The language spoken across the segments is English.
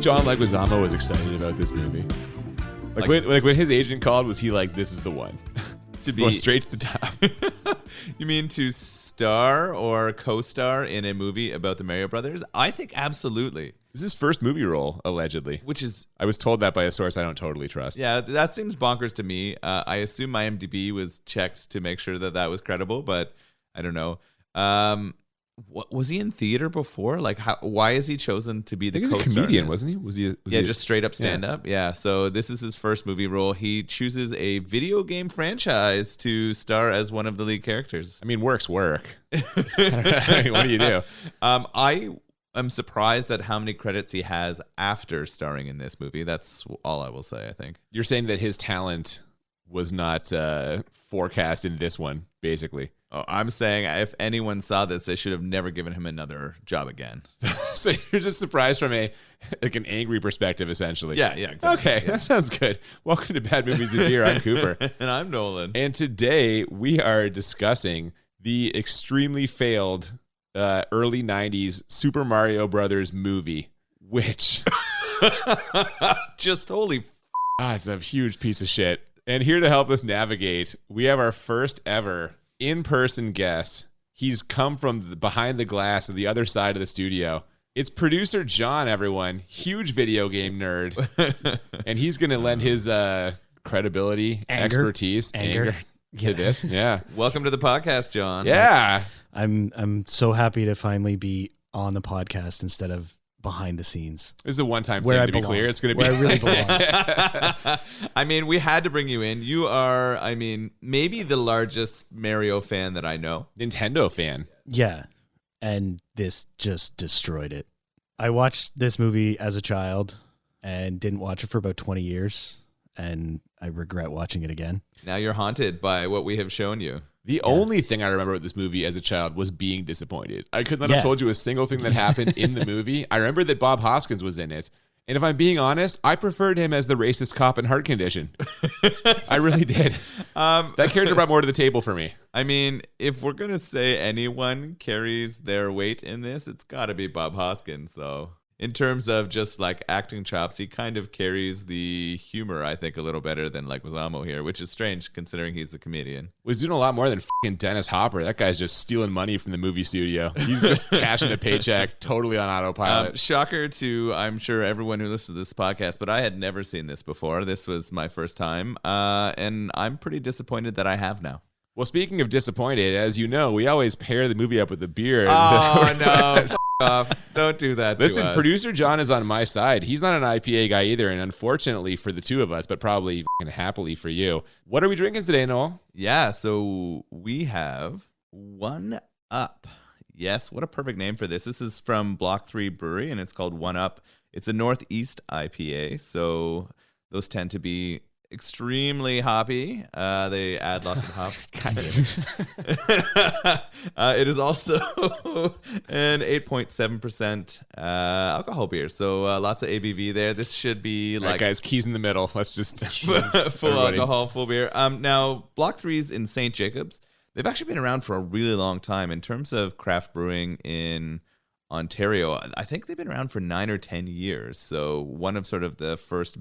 John Leguizamo was excited about this movie? Like when his agent called, was he like, "This is the one"? To be straight to the top. You mean to star or co-star in a movie about the Mario Brothers? I think absolutely. This is his first movie role, allegedly. Which is... I was told that by a source I don't totally trust. Yeah, that seems bonkers to me. I assume my IMDb was checked to make sure that was credible, but I don't know. Was he in theater before? Like, why is he chosen to be the co-star? He's a comedian, wasn't he? Was he just straight up stand up. Yeah. So this is his first movie role. He chooses a video game franchise to star as one of the lead characters. I mean, work. What do you do? I'm surprised at how many credits he has after starring in this movie. That's all I will say, I think. You're saying that his talent was not forecast in this one, basically. Oh, I'm saying if anyone saw this, they should have never given him another job again. So you're just surprised from an angry perspective, essentially. Yeah, exactly. Okay, that sounds good. Welcome to Bad Movies and Beer. I'm Cooper. And I'm Nolan. And today we are discussing the extremely failed early 90s Super Mario Brothers movie, which... just holy... it's a huge piece of shit. And here to help us navigate, we have our first ever in-person guest. He's come from behind the glass of the other side of the studio. It's producer John, everyone. Huge video game nerd. And he's going to lend his credibility, expertise, anger to this. Yeah. Welcome to the podcast, John. Yeah. I'm so happy to finally be on the podcast instead of behind the scenes. This is a one-time thing, to be clear. It's going to be where I really belong. I mean, we had to bring you in. You are, maybe the largest Mario fan that I know. Nintendo fan. Yeah, and this just destroyed it. I watched this movie as a child and didn't watch it for about 20 years, and I regret watching it again. Now you're haunted by what we have shown you. The only thing I remember about this movie as a child was being disappointed. I could not have told you a single thing that happened in the movie. I remember that Bob Hoskins was in it. And if I'm being honest, I preferred him as the racist cop in Heart Condition. I really did. That character brought more to the table for me. I mean, if we're going to say anyone carries their weight in this, it's got to be Bob Hoskins, though. In terms of just like acting chops, he kind of carries the humor, I think, a little better than Leguizamo here, which is strange considering he's the comedian. Well, he's doing a lot more than fucking Dennis Hopper. That guy's just stealing money from the movie studio. He's just cashing a paycheck totally on autopilot. Shocker to, I'm sure, everyone who listens to this podcast, but I had never seen this before. This was my first time, and I'm pretty disappointed that I have now. Well, speaking of disappointed, as you know, we always pair the movie up with a beer. Oh, no. Off. Don't do that. Listen, producer John is on my side. He's not an IPA guy either, and unfortunately for the two of us, but probably happily for you. What are we drinking today, Noel? Yeah, so we have One Up. Yes, what a perfect name for this. This is from Block 3 Brewery, and it's called One Up. It's a Northeast IPA, so those tend to be extremely hoppy. They add lots of hops. Kind of. It is also an 8.7% alcohol beer, so lots of ABV there. This should be like... All right, guys, keys in the middle. Let's just... full everybody. Alcohol, full beer. Now, Block 3's in St. Jacobs. They've actually been around for a really long time. In terms of craft brewing in Ontario, I think they've been around for 9 or 10 years, so one of sort of the first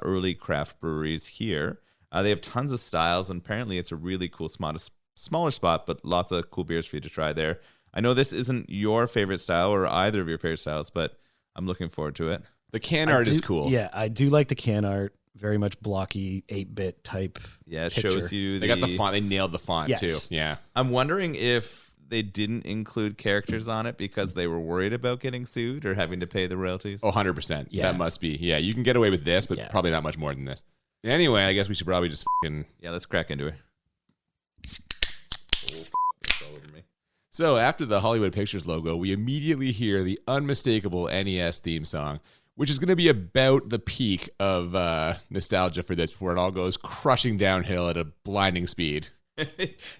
early craft breweries here. They have tons of styles, and apparently it's a really cool smaller spot, but lots of cool beers for you to try there. I know this isn't your favorite style or either of your favorite styles, but I'm looking forward to it. The can art is cool. Yeah, I do like the can art. Very much blocky, 8-bit type. Yeah, it picture. shows you They got the font. They nailed the font, too. Yeah. I'm wondering if they didn't include characters on it because they were worried about getting sued or having to pay the royalties. Oh, 100%. Yeah. That must be. Yeah, you can get away with this, but probably not much more than this. Anyway, I guess we should probably just fucking... Yeah, let's crack into it. It's all over me. So after the Hollywood Pictures logo, we immediately hear the unmistakable NES theme song, which is going to be about the peak of nostalgia for this before it all goes crushing downhill at a blinding speed.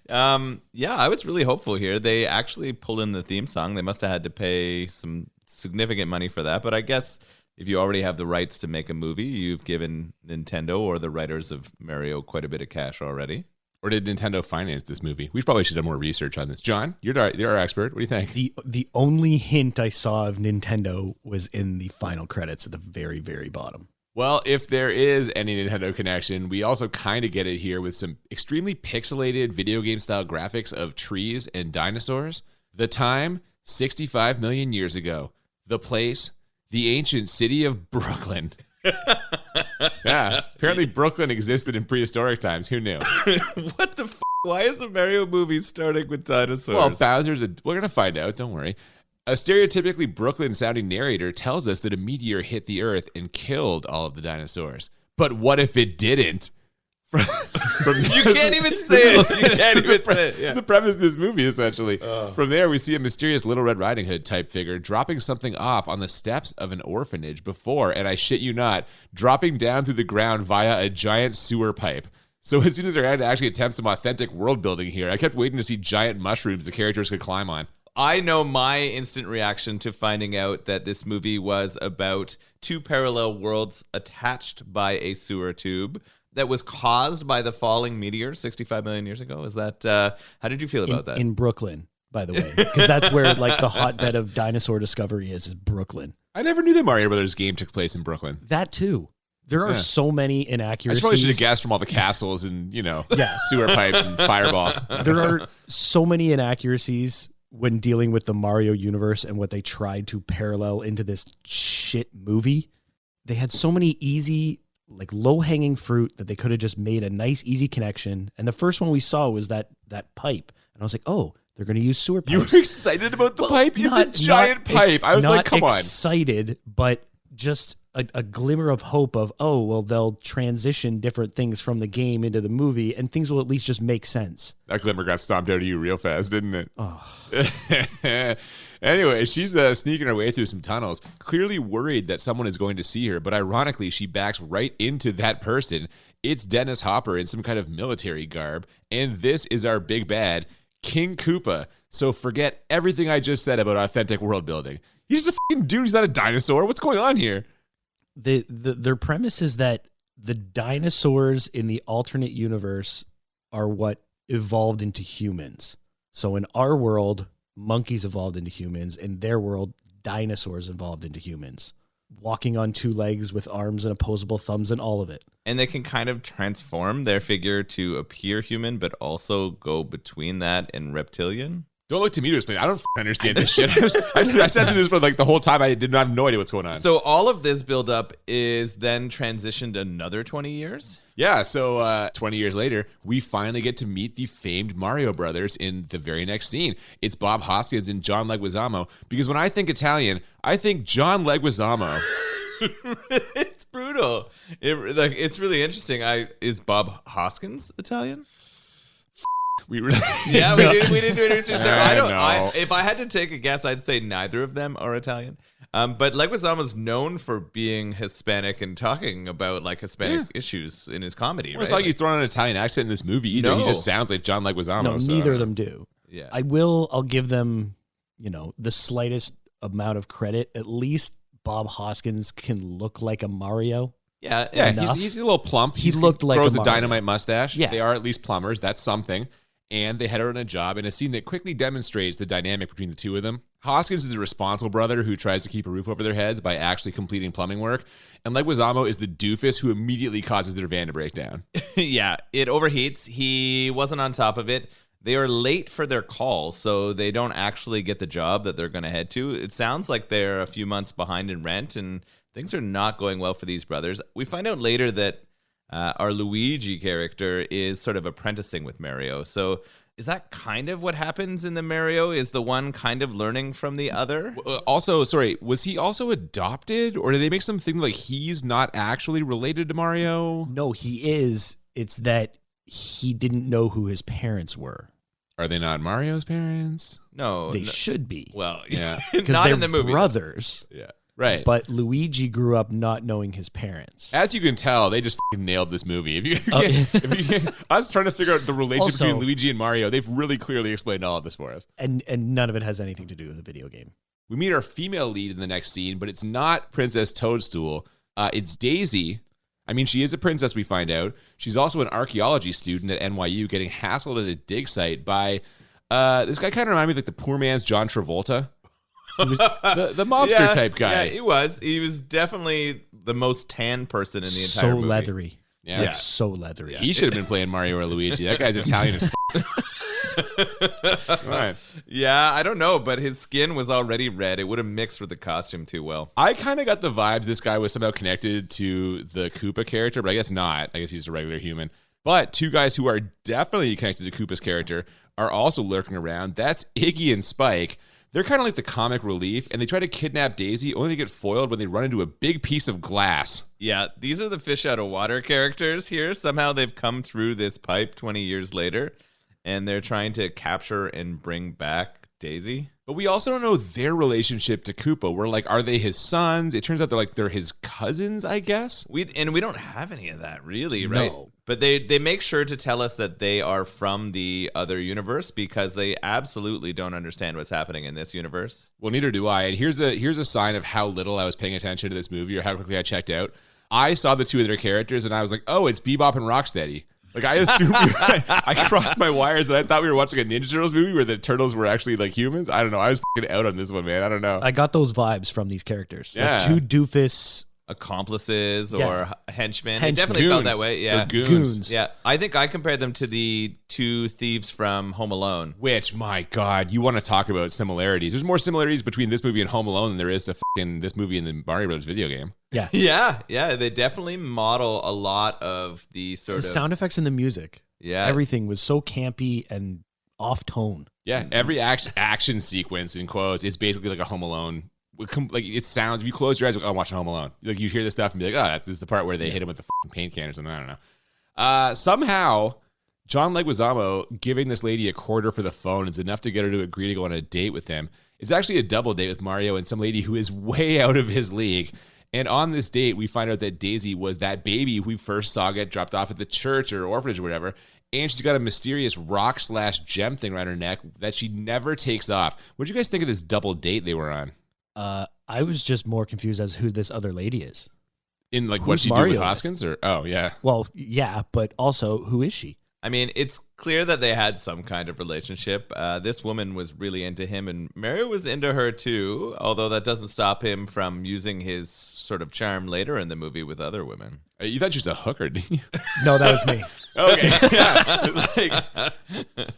Yeah, I was really hopeful here. They actually pulled in the theme song. They must have had to pay some significant money for that. But I guess if you already have the rights to make a movie, you've given Nintendo or the writers of Mario quite a bit of cash already. Or did Nintendo finance this movie? We probably should have more research on this. John, you're our expert. What do you think? The only hint I saw of Nintendo was in the final credits at the very, very bottom. Well, if there is any Nintendo connection, we also kind of get it here with some extremely pixelated video game style graphics of trees and dinosaurs. The time, 65 million years ago. The place, the ancient city of Brooklyn. Yeah, apparently Brooklyn existed in prehistoric times. Who knew? What the f***? Why is a Mario movie starting with dinosaurs? Well, we're going to find out. Don't worry. A stereotypically Brooklyn-sounding narrator tells us that a meteor hit the Earth and killed all of the dinosaurs. But what if it didn't? You can't even say it. You can't even say it. Yeah. It's the premise of this movie, essentially. From there, we see a mysterious Little Red Riding Hood type figure dropping something off on the steps of an orphanage before, and I shit you not, dropping down through the ground via a giant sewer pipe. So as soon as they're going to actually attempt some authentic world building here, I kept waiting to see giant mushrooms the characters could climb on. I know my instant reaction to finding out that this movie was about two parallel worlds attached by a sewer tube that was caused by the falling meteor 65 million years ago. Is that, how did you feel about that? In Brooklyn, by the way, because that's where like the hotbed of dinosaur discovery is Brooklyn. I never knew the Mario Brothers game took place in Brooklyn. That too. There are so many inaccuracies. I probably should have guessed from all the castles and, sewer pipes and fireballs. There are so many inaccuracies when dealing with the Mario universe and what they tried to parallel into this shit movie. They had so many easy, like low-hanging fruit that they could have just made a nice, easy connection. And the first one we saw was that pipe. And I was like, oh, they're going to use sewer pipes. You were excited about the pipe? It's a giant pipe. I was like, come on. Not excited, but just a glimmer of hope of, oh, well, they'll transition different things from the game into the movie and things will at least just make sense. That glimmer got stomped out of you real fast, didn't it? Oh. Anyway, she's sneaking her way through some tunnels, clearly worried that someone is going to see her, but ironically, she backs right into that person. It's Dennis Hopper in some kind of military garb, and this is our big bad, King Koopa. So forget everything I just said about authentic world building. He's just a fucking dude. He's not a dinosaur. What's going on here? Their premise is that the dinosaurs in the alternate universe are what evolved into humans. So in our world, monkeys evolved into humans. In their world, dinosaurs evolved into humans. Walking on two legs with arms and opposable thumbs and all of it. And they can kind of transform their figure to appear human, but also go between that and reptilian. Don't look to me to explain. I don't understand this shit. I sat through this for like the whole time. I did not have no idea what's going on. So all of this buildup is then transitioned another 20 years? Yeah, so 20 years later, we finally get to meet the famed Mario Brothers in the very next scene. It's Bob Hoskins and John Leguizamo, because when I think Italian, I think John Leguizamo. It's brutal. It's really interesting. Is Bob Hoskins Italian? We really we didn't do any research there. I don't know. If I had to take a guess, I'd say neither of them are Italian. But Leguizamo's known for being Hispanic and talking about like Hispanic issues in his comedy. Well, it's like he's throwing an Italian accent in this movie either. No. He just sounds like John Leguizamo. No, neither of them do. Yeah. I'll give them, the slightest amount of credit. At least Bob Hoskins can look like a Mario. Yeah, he's a little plump. He looked like grows a a dynamite mustache. Yeah. They are at least plumbers. That's something. And they head out on a job in a scene that quickly demonstrates the dynamic between the two of them. Hoskins is the responsible brother who tries to keep a roof over their heads by actually completing plumbing work. And Leguizamo is the doofus who immediately causes their van to break down. Yeah, it overheats. He wasn't on top of it. They are late for their call, so they don't actually get the job that they're going to head to. It sounds like they're a few months behind in rent, and things are not going well for these brothers. We find out later that our Luigi character is sort of apprenticing with Mario. So is that kind of what happens in the Mario? Is the one kind of learning from the other? Also, sorry, was he also adopted? Or did they make something like he's not actually related to Mario? No, he is. It's that he didn't know who his parents were. Are they not Mario's parents? No. They should be. Well, yeah. Because not they're in the movie. Brothers. Yeah. Right. But Luigi grew up not knowing his parents. As you can tell, they just fucking nailed this movie. I was trying to figure out the relationship between Luigi and Mario. They've really clearly explained all of this for us. And none of it has anything to do with the video game. We meet our female lead in the next scene, but it's not Princess Toadstool. It's Daisy, I mean, she is a princess, we find out. She's also an archaeology student at NYU getting hassled at a dig site by this guy kind of reminded me of like the poor man's John Travolta. The mobster type guy. Yeah, he was. He was definitely the most tan person in the entire movie. So leathery. Yeah. Like, so leathery. He should have been playing Mario or Luigi. That guy's Italian as Right. Yeah, I don't know, but his skin was already red. It would have mixed with the costume too well. I kind of got the vibes this guy was somehow connected to the Koopa character, but I guess not. I guess he's a regular human. But two guys who are definitely connected to Koopa's character are also lurking around. That's Iggy and Spike. They're kind of like the comic relief, and they try to kidnap Daisy, only to get foiled when they run into a big piece of glass. Yeah, these are the fish out of water characters here. Somehow they've come through this pipe 20 years later, and they're trying to capture and bring back Daisy. But we also don't know their relationship to Koopa. We're like, are they his sons? It turns out they're his cousins, I guess. We don't have any of that really, right? No. But they make sure to tell us that they are from the other universe because they absolutely don't understand what's happening in this universe. Well, neither do I. And here's a sign of how little I was paying attention to this movie or how quickly I checked out. I saw the two of their characters and I was like, oh, it's Bebop and Rocksteady. Like I assumed I crossed my wires and I thought we were watching a Ninja Turtles movie where the turtles were actually like humans. I don't know. I was fucking out on this one, man. I don't know. I got those vibes from these characters. Yeah. Like two doofus Accomplices or Yeah. henchmen. Henchmen. They definitely felt Goons. that way. Yeah. They're goons. Yeah. I think I compared them to the two thieves from Home Alone. Which, my God, you want to talk about similarities. There's more similarities between this movie and Home Alone than there is to fucking this movie and the Mario Bros. Video game. Yeah. Yeah. They definitely model a lot of the sort The of sound effects and the music. Yeah. Everything was so campy and off tone. Yeah, every action sequence in quotes is basically like a Home Alone. Like it sounds. If you close your eyes, like I'm watching Home Alone. Like you hear this stuff and be like, oh, this is the part where they hit him with the fucking paint can or something. I don't know. Somehow, John Leguizamo giving this lady a quarter for the phone is enough to get her to agree to go on a date with him. It's actually a double date with Mario and some lady who is way out of his league. And on this date, we find out that Daisy was that baby we first saw get dropped off at the church or orphanage or whatever. And she's got a mysterious rock/gem thing around her neck that she never takes off. What did you guys think of this double date they were on? I was just more confused as who this other lady is. In like Who's what she Mario did with with? Hoskins? Or oh yeah. Well, yeah, but also who is she? I mean, it's clear that they had some kind of relationship. This woman was really into him, and Mario was into her too, although that doesn't stop him from using his sort of charm later in the movie with other women. You thought she was a hooker, didn't you? No, that was me. Okay. Yeah.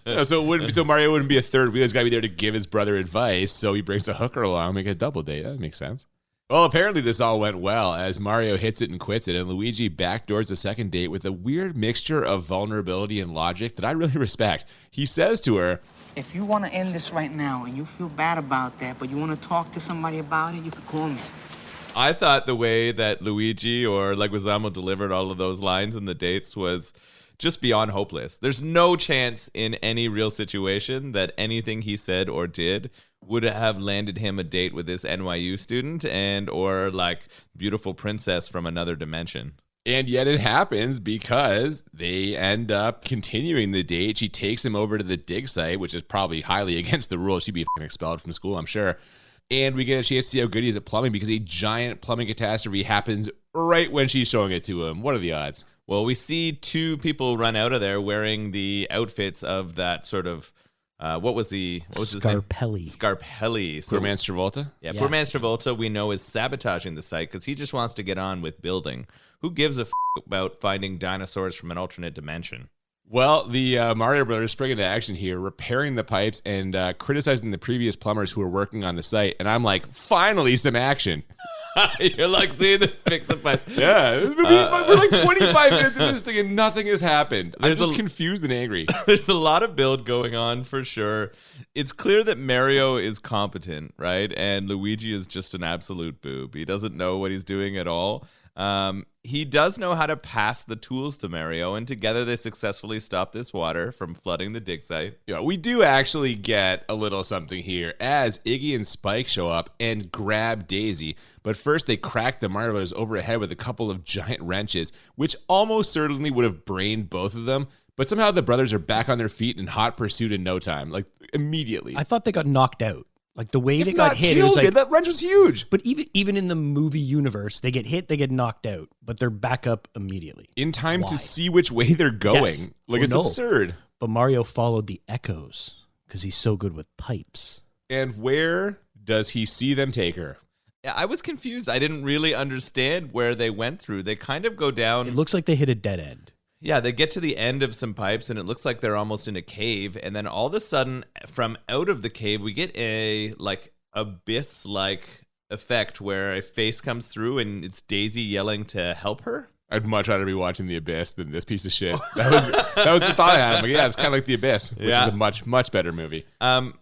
No, so Mario wouldn't be a third wheel. He's got to be there to give his brother advice. So he brings a hooker along, make a double date. That makes sense. Well, apparently this all went well as Mario hits it and quits it, and Luigi backdoors the second date with a weird mixture of vulnerability and logic that I really respect. He says to her, If you want to end this right now and you feel bad about that, but you want to talk to somebody about it, you can call me. I thought the way that Luigi or Leguizamo delivered all of those lines in the dates was just beyond hopeless. There's no chance in any real situation that anything he said or did would have landed him a date with this NYU student and or like beautiful princess from another dimension. and yet it happens because they end up continuing the date. She takes him over to the dig site, which is probably highly against the rules. She'd be fucking expelled from school, I'm sure. And we get a chance to see how good he is at plumbing because a giant plumbing catastrophe happens right when she's showing it to him. What are the odds? Well, we see two people run out of there wearing the outfits of that sort of what was his name? Scarpelli. Poor man's Travolta? Yeah, poor man's Travolta, we know, is sabotaging the site because he just wants to get on with building. Who gives a about finding dinosaurs from an alternate dimension? Well, the Mario Brothers spring into action here, repairing the pipes and criticizing the previous plumbers who were working on the site. And I'm like, finally, some action. You're like seeing them fix the pipes. Yeah, this movie's fun. We're like 25 minutes into this thing and nothing has happened. I'm just confused and angry. There's a lot of build going on for sure. It's clear that Mario is competent, right? And Luigi is just an absolute boob. He doesn't know what he's doing at all. He does know how to pass the tools to Mario, and together they successfully stop this water from flooding the dig site. Yeah, we do actually get a little something here as Iggy and Spike show up and grab Daisy. But first, they crack the Mario Brothers overhead with a couple of giant wrenches, which almost certainly would have brained both of them. But somehow the brothers are back on their feet in hot pursuit in no time, like immediately. I thought they got knocked out. Like the way If they not got hit, it killed was like it, that wrench was huge. But even in the movie universe, they get hit, they get knocked out, but they're back up immediately. In time Why? to see which way they're going. Yes. Like, Or it's no. absurd. But Mario followed the echoes because he's so good with pipes. And where does he see them take her? Yeah, I was confused. I didn't really understand where they went through. They kind of go down. It looks like they hit a dead end. Yeah, they get to the end of some pipes, and it looks like they're almost in a cave. And then all of a sudden, from out of the cave, we get a abyss-like effect where a face comes through, and it's Daisy yelling to help her. I'd much rather be watching The Abyss than this piece of shit. That was the thought I had. I'm like, yeah, it's kind of like The Abyss, which is a much, much better movie. And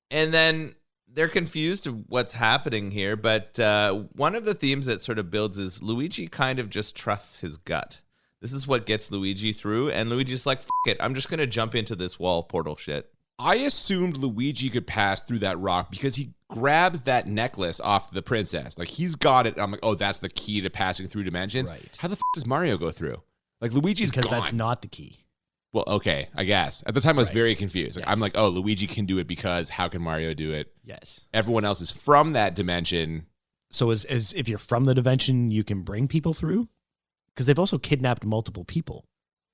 then they're confused of what's happening here. But one of the themes that sort of builds is Luigi kind of just trusts his gut. This is what gets Luigi through. And Luigi's like, F it, I'm just going to jump into this wall portal shit. I assumed Luigi could pass through that rock because he grabs that necklace off the princess. Like, he's got it. I'm like, oh, that's the key to passing through dimensions. Right. How the f does Mario go through? Like, Luigi's Because gone. that's not the key. Well, okay, I guess. At the time, I was Right. very confused. Like, Yes. I'm like, oh, Luigi can do it because how can Mario do it? Yes. Everyone else is from that dimension. So as if you're from the dimension, you can bring people through? Because they've also kidnapped multiple people.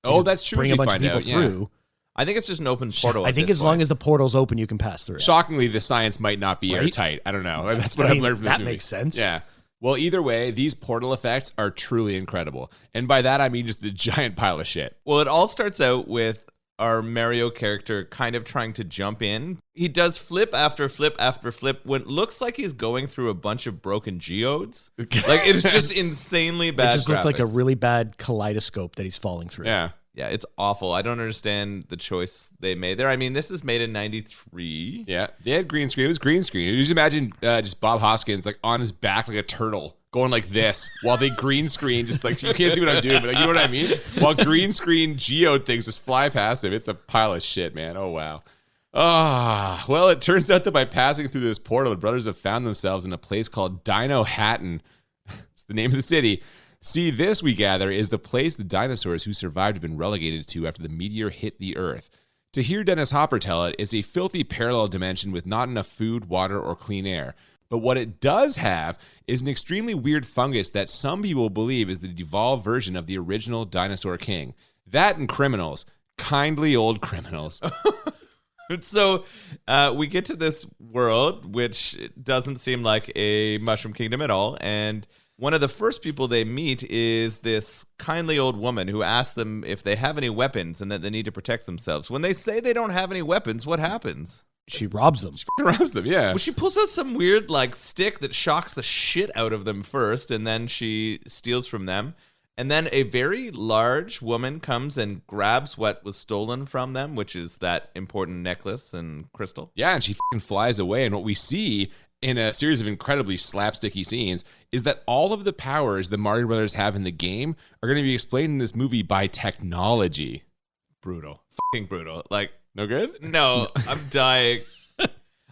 Oh, that's true. Bring if a you bunch of find people out, yeah. through. I think it's just an open portal. I think as long as the portal's open, you can pass through it. Shockingly, the science might not be Right? airtight. I don't know. That's what I I've mean, learned from this that movie. makes sense. Yeah. Well, either way, these portal effects are truly incredible. And by that, I mean just a giant pile of shit. Well, it all starts out with our Mario character kind of trying to jump in. He does flip after flip after flip when it looks like he's going through a bunch of broken geodes. Like, it's just insanely bad. It just looks like a graphics. really bad kaleidoscope that he's falling through. Yeah. Yeah, it's awful. I don't understand the choice they made there. I mean, this is made in 93. Yeah. They had green screen. It was green screen. You just imagine just Bob Hoskins like on his back like a turtle going like this while they green screen just like, you can't see what I'm doing, but like, you know what I mean? While green screen geode things just fly past him. It's a pile of shit, man. Oh, wow. Well, it turns out that by passing through this portal, the brothers have found themselves in a place called Dino Hatton. It's the name of the city. See, this, we gather, is the place the dinosaurs who survived have been relegated to after the meteor hit the Earth. To hear Dennis Hopper tell it, it's a filthy parallel dimension with not enough food, water, or clean air. But what it does have is an extremely weird fungus that some people believe is the devolved version of the original dinosaur king. That and criminals. Kindly old criminals. So we get to this world, which doesn't seem like a mushroom kingdom at all. And one of the first people they meet is this kindly old woman who asks them if they have any weapons and that they need to protect themselves. When they say they don't have any weapons, what happens? She robs them. Robs them, yeah. Well, she pulls out some weird like stick that shocks the shit out of them first, and then she steals from them. And then a very large woman comes and grabs what was stolen from them, which is that important necklace and crystal. Yeah, and she fucking flies away. And what we see in a series of incredibly slapsticky scenes is that all of the powers the Mario Brothers have in the game are going to be explained in this movie by technology. Brutal. Fucking brutal. Like, No good? no, I'm dying.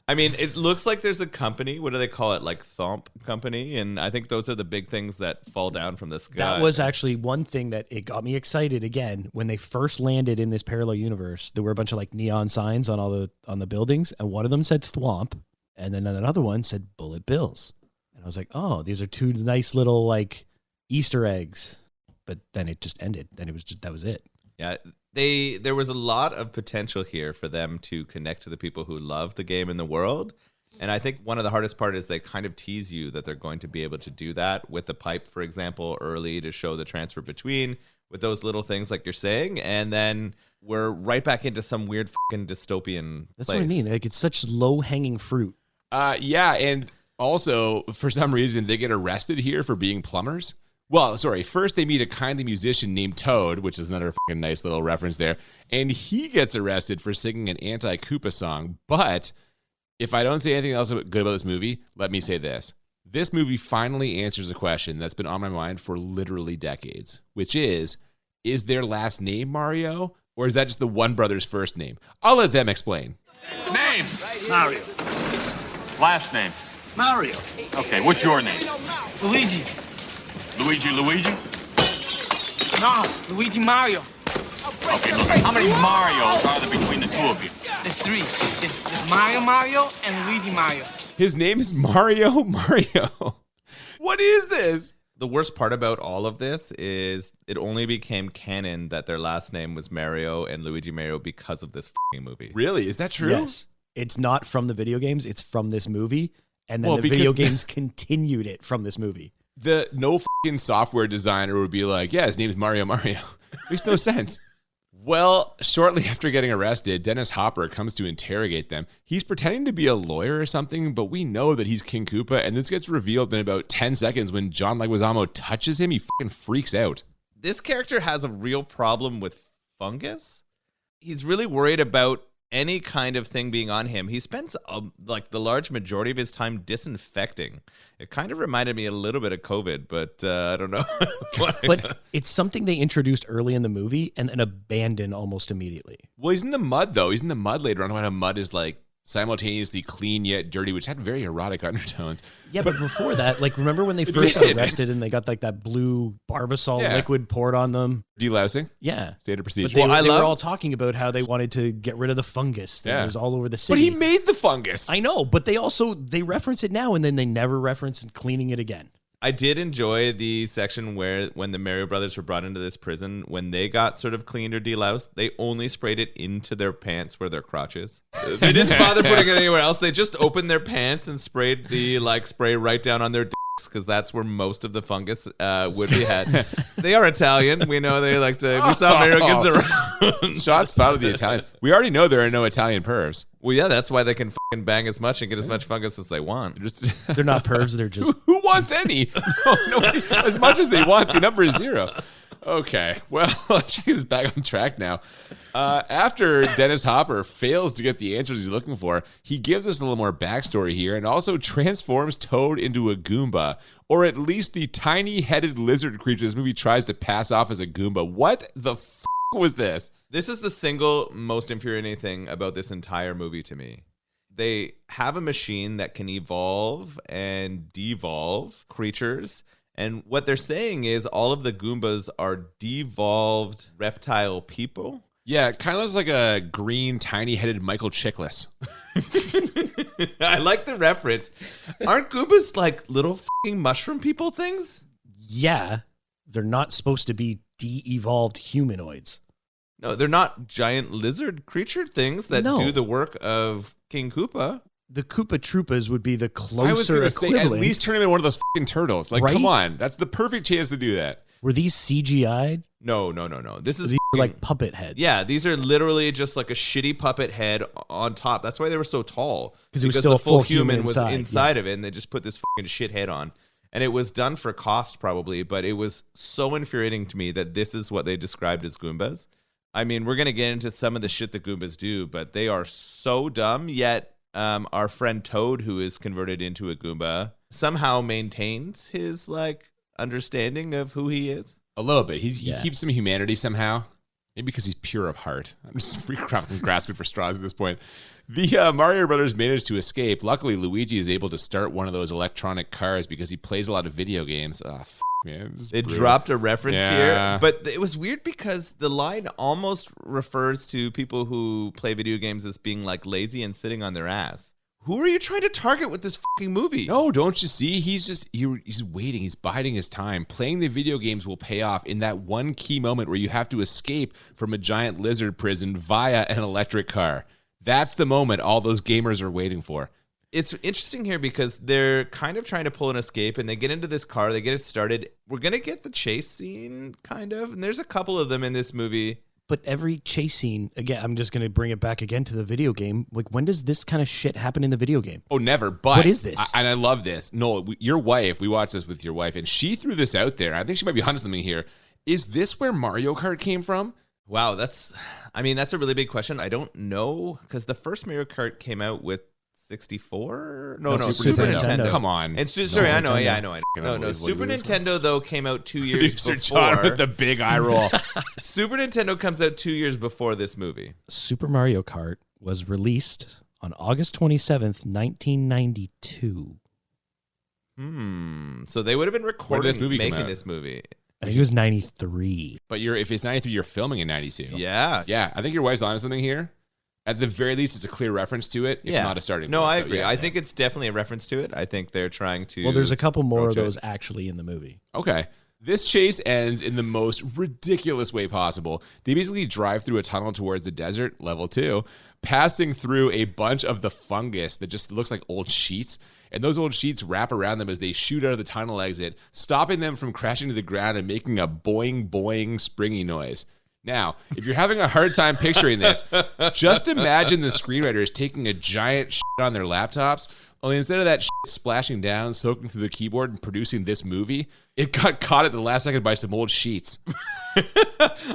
I mean, it looks like there's a company. What do they call it? Like Thomp Company. And I think those are the big things that fall down from the sky. That was actually one thing that it got me excited again when they first landed in this parallel universe. There were a bunch of like neon signs on the buildings, and one of them said Thwomp, and then another one said Bullet Bills. And I was like, oh, these are two nice little like Easter eggs. But then it just ended. Then it was just that was it. Yeah, there was a lot of potential here for them to connect to the people who love the game and the world. And I think one of the hardest part is they kind of tease you that they're going to be able to do that with the pipe, for example, early to show the transfer between with those little things like you're saying. And then we're right back into some weird fucking dystopian That's place. what I mean. Like it's such low hanging fruit. Yeah, and also, for some reason, they get arrested here for being plumbers. Well, sorry, first they meet a kindly musician named Toad, which is another fucking nice little reference there, and he gets arrested for singing an anti-Koopa song. But if I don't say anything else good about this movie, let me say this. This movie finally answers a question that's been on my mind for literally decades, which is their last name Mario, or is that just the one brother's first name? I'll let them explain. Name? Mario. Last name? Mario. Okay, what's your name? Luigi. Luigi? No, Luigi Mario. Okay, look, how many Marios are there between the two of you? There's three. There's Mario and Luigi Mario. His name is Mario Mario. What is this? The worst part about all of this is it only became canon that their last name was Mario and Luigi Mario because of this fucking movie. Really? Is that true? Yes. It's not from the video games. It's from this movie. And then the because video games continued it from this movie. The no fucking software designer would be like, yeah, his name is Mario Mario. Makes no sense. Well, shortly after getting arrested, Dennis Hopper comes to interrogate them. He's pretending to be a lawyer or something, but we know that he's King Koopa, and this gets revealed in about 10 seconds when John Leguizamo touches him. He fucking freaks out. This character has a real problem with fungus. He's really worried about any kind of thing being on him. He spends like the large majority of his time disinfecting. It kind of reminded me a little bit of COVID, but I don't know. But it's something they introduced early in the movie and then abandoned almost immediately. Well, he's in the mud, though. He's in the mud later on. How mud is like simultaneously clean yet dirty, which had very erotic undertones. Yeah, but before that, like, remember when they first got arrested and they got like that blue Barbasol liquid poured on them? Delousing? Yeah. Standard procedure. But they were all talking about how they wanted to get rid of the fungus that was all over the city. But he made the fungus. I know, but they reference it now and then they never reference cleaning it again. I did enjoy the section where when the Mario brothers were brought into this prison, when they got sort of cleaned or deloused, they only sprayed it into their pants where their crotch is. They didn't bother putting it anywhere else. They just opened their pants and sprayed the spray right down on their dicks because that's where most of the fungus would be had. They are Italian. We know they like to. We saw Americans around. Shots fired at the Italians. We already know there are no Italian pervs. Well, yeah, that's why they can fucking bang as much and get as much fungus as they want. They're not pervs. They're just. Who wants any? Nobody, as much as they want, the number is 0. Okay, well, let's get this back on track now. After Dennis Hopper fails to get the answers he's looking for, he gives us a little more backstory here and also transforms Toad into a Goomba, or at least the tiny-headed lizard creature this movie tries to pass off as a Goomba. What the f*** was this? This is the single most infuriating thing about this entire movie to me. They have a machine that can evolve and devolve creatures. And what they're saying is all of the Goombas are devolved reptile people. Yeah, it kind of looks like a green, tiny-headed Michael Chiklis. I like the reference. Aren't Goombas like little fucking mushroom people things? Yeah, they're not supposed to be de-evolved humanoids. No, they're not giant lizard creature things that do the work of King Koopa. The Koopa Troopas would be the closer I was going to say, equivalent. at least turn him into one of those fucking turtles. Like, Right? come on. That's the perfect chance to do that. Were these CGI'd? No. This is These were like puppet heads. Yeah, these are literally just like a shitty puppet head on top. That's why they were so tall. Because it was still the a full human was inside of it, and they just put this fucking shit head on. And it was done for cost probably, but it was so infuriating to me that this is what they described as Goombas. I mean, we're going to get into some of the shit that Goombas do, but they are so dumb, yet our friend Toad, who is converted into a Goomba, somehow maintains his understanding of who he is. A little bit. He keeps some humanity somehow. Maybe because he's pure of heart. I'm just grasping for straws at this point. The Mario Brothers managed to escape. Luckily, Luigi is able to start one of those electronic cars because he plays a lot of video games. Man, they dropped a reference here, but it was weird because the line almost refers to people who play video games as being like lazy and sitting on their ass. Who are you trying to target with this fucking movie? No, don't you see? He's waiting. He's biding his time. Playing the video games will pay off in that one key moment where you have to escape from a giant lizard prison via an electric car. That's the moment all those gamers are waiting for. It's interesting here because they're kind of trying to pull an escape and they get into this car, they get it started. We're going to get the chase scene, kind of, and there's a couple of them in this movie. But every chase scene, again, I'm just going to bring it back again to the video game. Like, when does this kind of shit happen in the video game? Oh, never. But what is this? And I love this. No, your wife, we watched this with your wife, and she threw this out there. I think she might be onto something here. Is this where Mario Kart came from? Wow, that's a really big question. I don't know, because the first Mario Kart came out with 64? No, Super Nintendo. Come on. And I know. No, Super Nintendo, though, came out 2 years before. John with the big eye roll. Super Nintendo comes out 2 years before this movie. Super Mario Kart was released on August 27th, 1992. So they would have been recording making this movie. I think it was 93. But if it's 93, you're filming in 92. Yeah. Yeah, I think your wife's onto something here. At the very least, it's a clear reference to it, if not a starting No, point. I So, agree. yeah, I yeah. think it's definitely a reference to it. I think they're trying to. Well, there's a couple more of approach it. those actually in the movie. Okay. This chase ends in the most ridiculous way possible. They basically drive through a tunnel towards the desert, level 2, passing through a bunch of the fungus that just looks like old sheets. And those old sheets wrap around them as they shoot out of the tunnel exit, stopping them from crashing to the ground and making a boing, boing, springy noise. Now, if you're having a hard time picturing this, just imagine the screenwriters taking a giant shit on their laptops, only instead of that shit splashing down, soaking through the keyboard, and producing this movie, it got caught at the last second by some old sheets.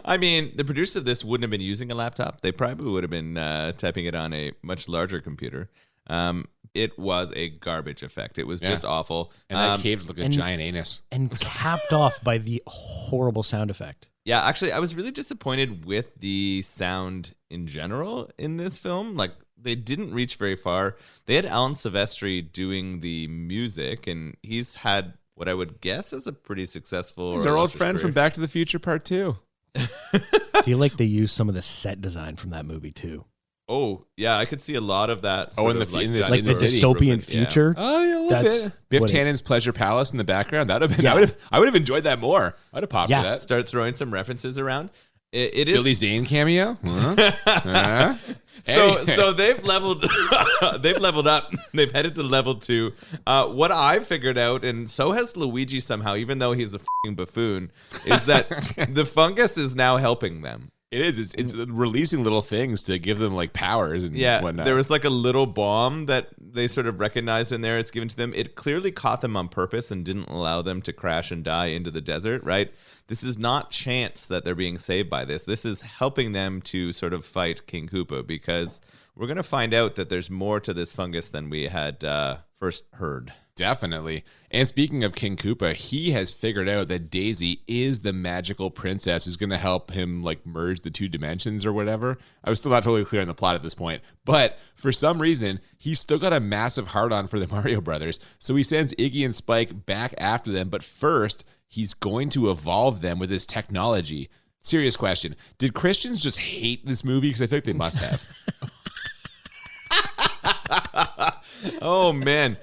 I mean, the producer of this wouldn't have been using a laptop. They probably would have been typing it on a much larger computer. It was a garbage effect. It was just awful. And that cave looked like a giant anus. And capped off by the horrible sound effect. Yeah, actually, I was really disappointed with the sound in general in this film. Like, they didn't reach very far. They had Alan Silvestri doing the music, and he's had what I would guess is a pretty successful. He's our old friend from Back to the Future Part 2. I feel like they used some of the set design from that movie too. Oh, yeah, I could see a lot of that. Oh, in sort the of in this- Like in the the city. dystopian future. Oh, yeah, a little That's bit. Biff what it- Tannen's Pleasure Palace in the background. That would have been. Yeah. I would have enjoyed that more. I'd have popped Yeah. for that. Start throwing some references around. It is Billy Zane cameo. Huh? So they've leveled up. They've headed to level 2. What I figured out, and so has Luigi somehow, even though he's a f***ing buffoon, is that the fungus is now helping them. It is. It's releasing little things to give them like powers and whatnot. There was like a little bomb that they sort of recognized in there. It's given to them. It clearly caught them on purpose and didn't allow them to crash and die into the desert, right? This is not chance that they're being saved by this. This is helping them to sort of fight King Koopa, because we're going to find out that there's more to this fungus than we had first heard. Definitely. And speaking of King Koopa, he has figured out that Daisy is the magical princess who's going to help him like merge the 2 dimensions or whatever. I was still not totally clear on the plot at this point. But for some reason, he's still got a massive hard-on for the Mario Brothers. So he sends Iggy and Spike back after them. But first, he's going to evolve them with his technology. Serious question. Did Christians just hate this movie? Because I think they must have. Oh, man.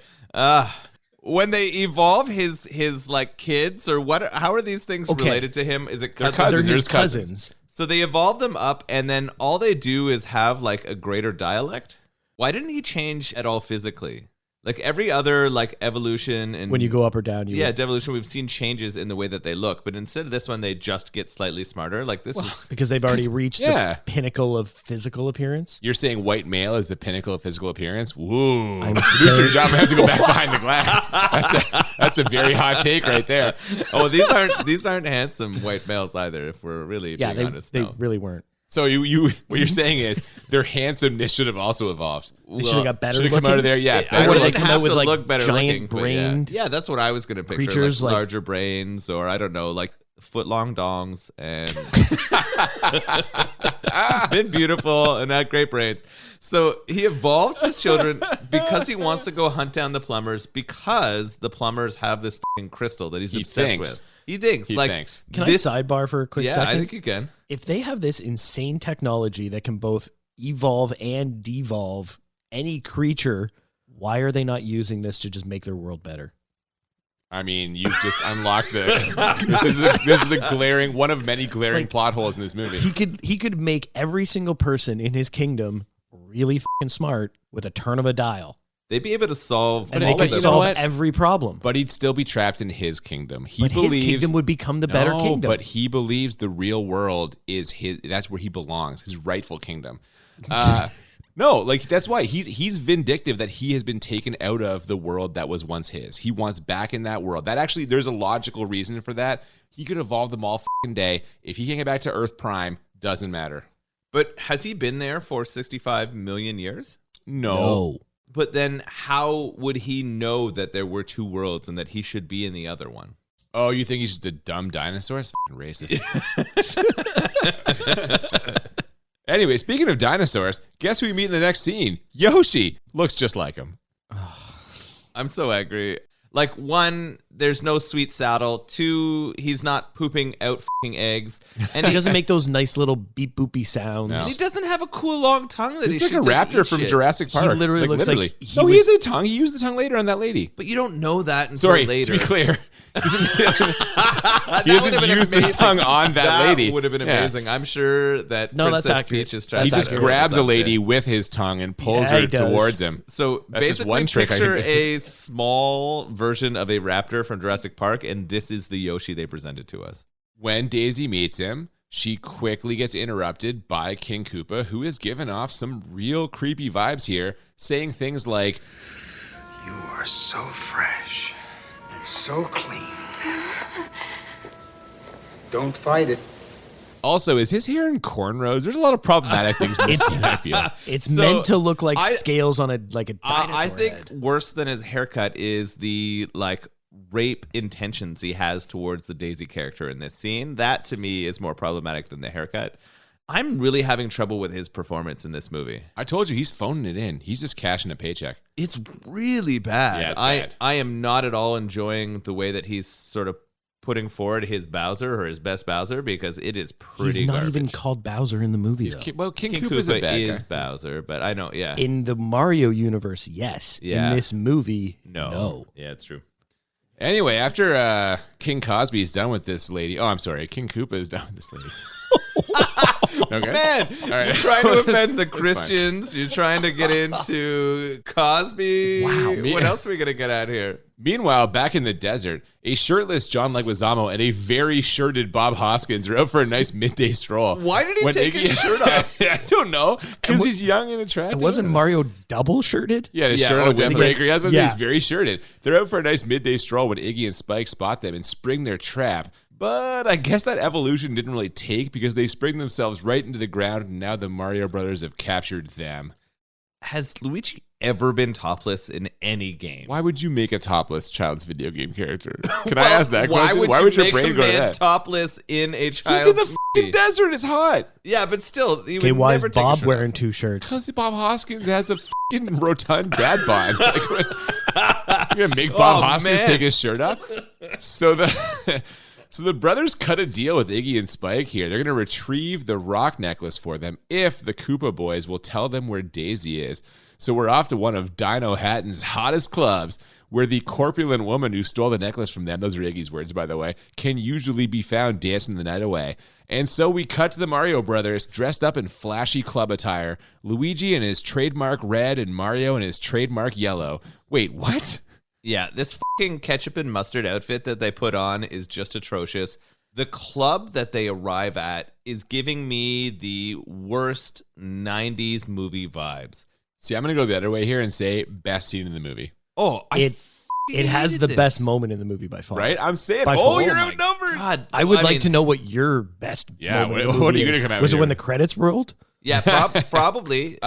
When they evolve his like kids or what? How are these things related to him? Is it They're cousins? cousins. They're his There's cousins. cousins. So they evolve them up, and then all they do is have like a greater dialect. Why didn't he change at all physically? Like every other like evolution and When you go up or down, you devolution, we've seen changes in the way that they look, but instead of this one, they just get slightly smarter. Like this is because they've already reached yeah. the pinnacle of physical appearance. You're saying white male is the pinnacle of physical appearance? Woo. I'm Producer saying- John, we have to go back behind the glass. That's a very hot take right there. oh these aren't handsome white males either. If we're really Yeah, being honest, they no. really weren't. So what you're saying is their handsomeness should have also evolved. They should have got better. Should have come out of there, yeah. I Or better they wouldn't come have out with to like look better giant looking, but brained. yeah, that's what I was gonna picture. creatures, like like- larger brains, or I don't know, like foot-long dongs, and been beautiful and had great brains. So he evolves his children because he wants to go hunt down the plumbers, because the plumbers have this fucking crystal that he's obsessed thinks. with. He thinks. He like, thinks. Can this, I sidebar for a quick Yeah, second? I think you can. If they have this insane technology that can both evolve and devolve any creature, why are they not using this to just make their world better? I mean, you just unlocked the. this is the glaring, one of many glaring plot holes in this movie. He could make every single person in his kingdom really fucking smart with a turn of a dial, They'd be able to solve and But they all could that- you know solve what? every problem. But he'd still be trapped in his kingdom. He But believes his kingdom would become the better kingdom. But he believes the real world is his. That's where he belongs. His rightful kingdom. No, like that's why he's vindictive that he has been taken out of the world that was once his. He wants back in that world. That actually, there's a logical reason for that. He could evolve them all fucking day. If he can't get back to Earth Prime, doesn't matter. But has he been there for 65 million years? No. But then how would he know that there were 2 worlds and that he should be in the other one? Oh, you think he's just a dumb dinosaur? It's fucking racist. Anyway, speaking of dinosaurs, guess who we meet in the next scene? Yoshi looks just like him. I'm so angry. Like, one, there's no sweet saddle. Two, he's not pooping out fucking eggs. And he doesn't make those nice little beep boopy sounds. He doesn't have a cool long tongue that He's he like a shoots at to raptor eat from shit. Jurassic Park. He literally looks like No, he used the tongue. He used the tongue later on that lady. But you don't know that until Sorry, later. to be clear. He That doesn't would've been use the amazing. tongue on that lady. That would have been Yeah. amazing. I'm sure that No, that's Princess accurate. Peach is That's He trying just to grabs a some lady shit. with his tongue and pulls Yeah, her he does. towards him. So That's just basically, one trick I picture can do. a small version of a raptor from Jurassic Park, and this is the Yoshi they presented to us. When Daisy meets him, she quickly gets interrupted by King Koopa, who has given off some real creepy vibes here, saying things like, You are so fresh and so clean. Don't fight it. also, is his hair in cornrows? There's a lot of problematic things in this scene, I feel. It's So, meant to look like I- scales on a dinosaur I think head. worse than his haircut is the rape intentions he has towards the Daisy character in this scene. That to me is more problematic than the haircut. I'm really having trouble with his performance in this movie. I told you, he's phoning it in. He's just cashing a paycheck. It's really bad. Yeah, it's bad. I am not at all enjoying the way that he's sort of putting forward his Bowser or his best Bowser, because it is pretty He's not garbage. even called Bowser in the movie, though. King King Koopa's a Koopa bad is guy. Bowser, but I know, yeah. In the Mario universe, yes. Yeah. In this movie, no. no. Yeah, it's true. Anyway, after King Cosby's done with this lady, I'm sorry, King Koopa is done with this lady. Okay. Man, All right. you're trying to offend the That's fine. Christians. You're trying to get into Cosby. Wow. What else are we going to get at here? Meanwhile, back in the desert, a shirtless John Leguizamo and a very shirted Bob Hoskins are out for a nice midday stroll. Why did he take his shirt off? I don't know, because he's young and attractive. It wasn't Mario double shirted? Yeah, his Yeah, shirt oh, on a definitely. windbreaker. I was about to say Yeah. he's very shirted. They're out for a nice midday stroll when Iggy and Spike spot them and spring their trap. But I guess that evolution didn't really take, because they spring themselves right into the ground, and now the Mario brothers have captured them. Has Luigi ever been topless in any game? Why would you make a topless child's video game character? Can I ask that why question? Would Why you would your make brain a go to man that? topless in a He's child's in the movie? fucking desert. It's hot. Yeah, but still, he Okay, would why is never take a Bob shirt wearing two shirts? Because Bob Hoskins has a fucking rotund dad bod. Like, what- you're gonna make Bob Oh, Hoskins man. take his shirt off? So the brothers cut a deal with Iggy and Spike here. They're gonna retrieve the rock necklace for them if the Koopa boys will tell them where Daisy is. So we're off to one of Dino Hatton's hottest clubs, where the corpulent woman who stole the necklace from them, those are Iggy's words, by the way, can usually be found dancing the night away. And so we cut to the Mario brothers dressed up in flashy club attire. Luigi in his trademark red and Mario in his trademark yellow. Wait, what? Yeah, this fucking ketchup and mustard outfit that they put on is just atrocious. The club that they arrive at is giving me the worst 90s movie vibes. See, I'm going to go the other way here and say best scene in the movie. Oh, It has the best moment in the movie by far. Right? I'm saying, By oh, far. you're Oh my outnumbered. God, I would I like mean- to know what your best Yeah, moment in what the are movie you gonna is. come out Was it with when here? the credits rolled? Yeah, probably.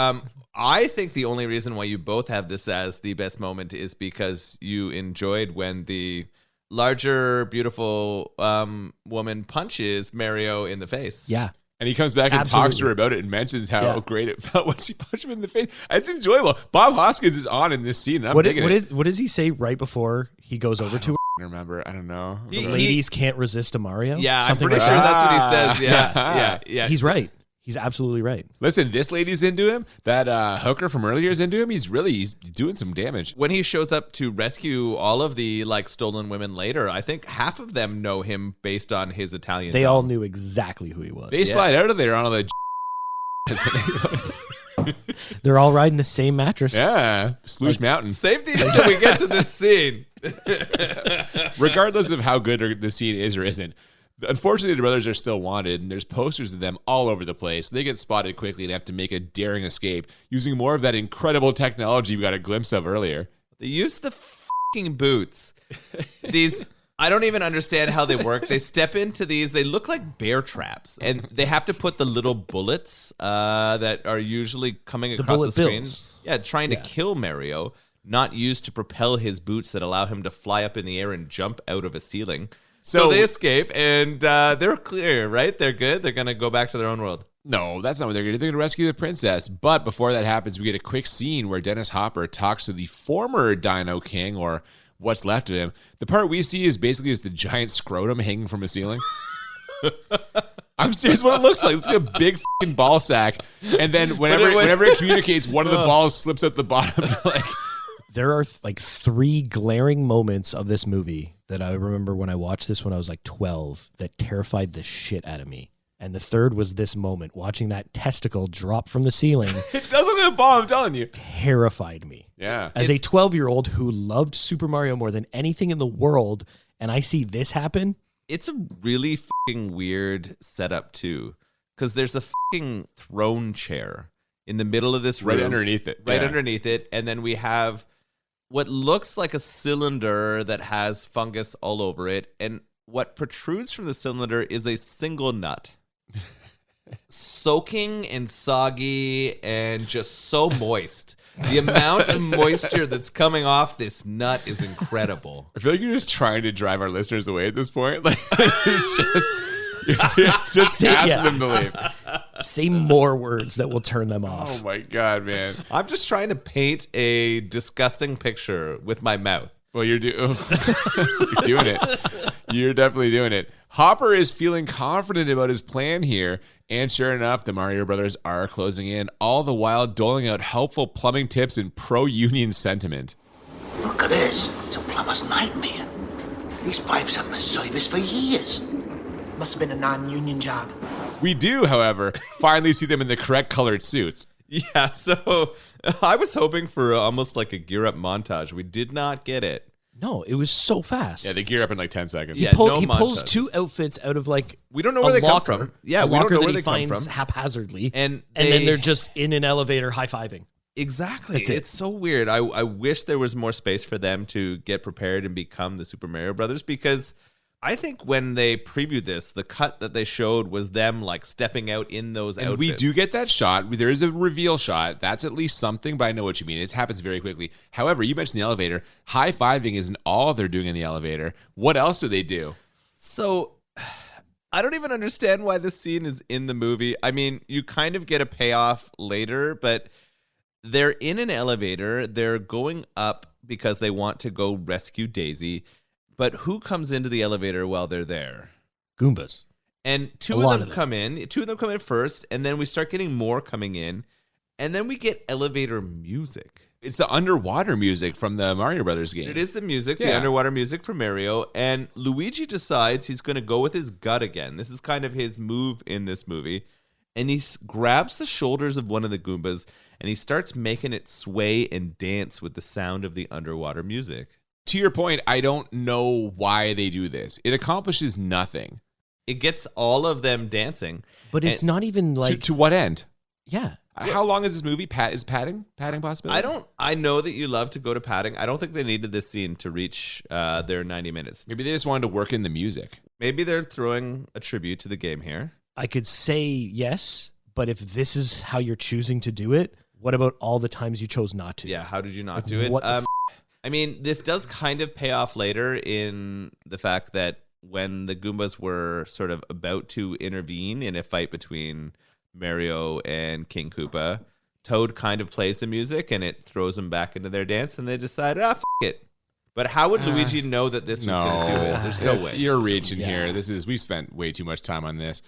I think the only reason why you both have this as the best moment is because you enjoyed when the larger, beautiful woman punches Mario in the face. Yeah. And he comes back and talks to Absolutely. her about it and mentions how Yeah. great it felt when she punched him in the face. It's enjoyable. Bob Hoskins is on in this scene, and I'm digging it. What does he say right before he goes over to her? I don't remember. I don't know. He- Ladies can't resist a Mario? Yeah, Something I'm pretty like sure that. that's what he says. Yeah. He's right. He's absolutely right. Listen, this lady's into him. That hooker from earlier is into him. He's doing some damage. When he shows up to rescue all of the stolen women later, I think half of them know him based on his Italian. They dom. all knew exactly who he was. They slide out of there on all the They're all riding the same mattress. yeah, Sploosh Mountain. Save these till we get to this scene. Regardless of how good the scene is or isn't, unfortunately, the brothers are still wanted, and there's posters of them all over the place. They get spotted quickly and have to make a daring escape using more of that incredible technology we got a glimpse of earlier. They use the fucking boots. These, I don't even understand how they work. They step into these, they look like bear traps, and they have to put the little bullets that are usually coming across the bullet screen. bills. Yeah, trying to kill Mario, not used to propel his boots that allow him to fly up in the air and jump out of a ceiling. So they escape, and they're clear, right? They're good. They're going to go back to their own world. No, that's not what they're going to do. They're going to rescue the princess. But before that happens, we get a quick scene where Dennis Hopper talks to the former Dino King, or what's left of him. The part we see is basically just the giant scrotum hanging from a ceiling. I'm serious. What it looks like. It's like a big fucking ball sack, and then whenever it communicates, one of the balls slips at the bottom. Like, there are like 3 glaring moments of this movie that I remember when I watched this when I was like 12 that terrified the shit out of me. And the third was this moment, watching that testicle drop from the ceiling. It does look like a ball, I'm telling you. Terrified me. Yeah. As a 12-year-old who loved Super Mario more than anything in the world, and I see this happen. It's a really fucking weird setup too, because there's a fucking throne chair in the middle of this room. Right underneath it. Right Yeah. underneath it. And then we have what looks like a cylinder that has fungus all over it. And what protrudes from the cylinder is a single nut. Soaking and soggy and just so moist. The amount of moisture that's coming off this nut is incredible. I feel like you're just trying to drive our listeners away at this point. Like, it's just, you're just asking them to leave. Say more words that will turn them off. Oh my God, man. I'm just trying to paint a disgusting picture with my mouth. Well, you're doing it. You're definitely doing it. Hopper is feeling confident about his plan here. And sure enough, the Mario brothers are closing in, all the while doling out helpful plumbing tips and pro-union sentiment. Look at this. It's a plumber's nightmare. These pipes haven't been serviced for years. Must have been a non-union job. We do, however, finally see them in the correct colored suits. Yeah, so I was hoping for almost like a gear up montage. We did not get it. No, it was so fast. Yeah, they gear up in like 10 seconds. Yeah, He no pulls montages. 2 outfits out of like We don't know where a they come locker, from. Yeah, a we don't locker know that where he they come finds from. haphazardly, And then they- they're just in an elevator high-fiving. Exactly. That's it. It's so weird. I wish there was more space for them to get prepared and become the Super Mario Brothers, because I think when they previewed this, the cut that they showed was them like stepping out in those And outfits. we do get that shot. There is a reveal shot. That's at least something, but I know what you mean. It happens very quickly. However, you mentioned the elevator. High-fiving isn't all they're doing in the elevator. What else do they do? So I don't even understand why this scene is in the movie. I mean, you kind of get a payoff later, but they're in an elevator. They're going up because they want to go rescue Daisy. But who comes into the elevator while they're there? Goombas. And A two lot of them of come in. 2 of them come in first, and then we start getting more coming in. And then we get elevator music. It's the underwater music from the Mario Brothers game. It is the music, the Yeah. underwater music from Mario. And Luigi decides he's going to go with his gut again. This is kind of his move in this movie. And he grabs the shoulders of one of the Goombas, and he starts making it sway and dance with the sound of the underwater music. To your point, I don't know why they do this. It accomplishes nothing. It gets all of them dancing. But it's And not even like to what end? yeah. How long is this movie? Is padding possible? I know that you love to go to padding. I don't think they needed this scene to reach their 90 minutes. Maybe they just wanted to work in the music. Maybe they're throwing a tribute to the game here. I could say yes, but if this is how you're choosing to do it, what about all the times you chose not to? Yeah, how did you not Like, do it? what the I mean, this does kind of pay off later in the fact that when the Goombas were sort of about to intervene in a fight between Mario and King Koopa, Toad kind of plays the music and it throws them back into their dance, and they decide, it. But how would Luigi know that this was going to do it? There's no way. You're reaching Yeah. here. We spent way too much time on this.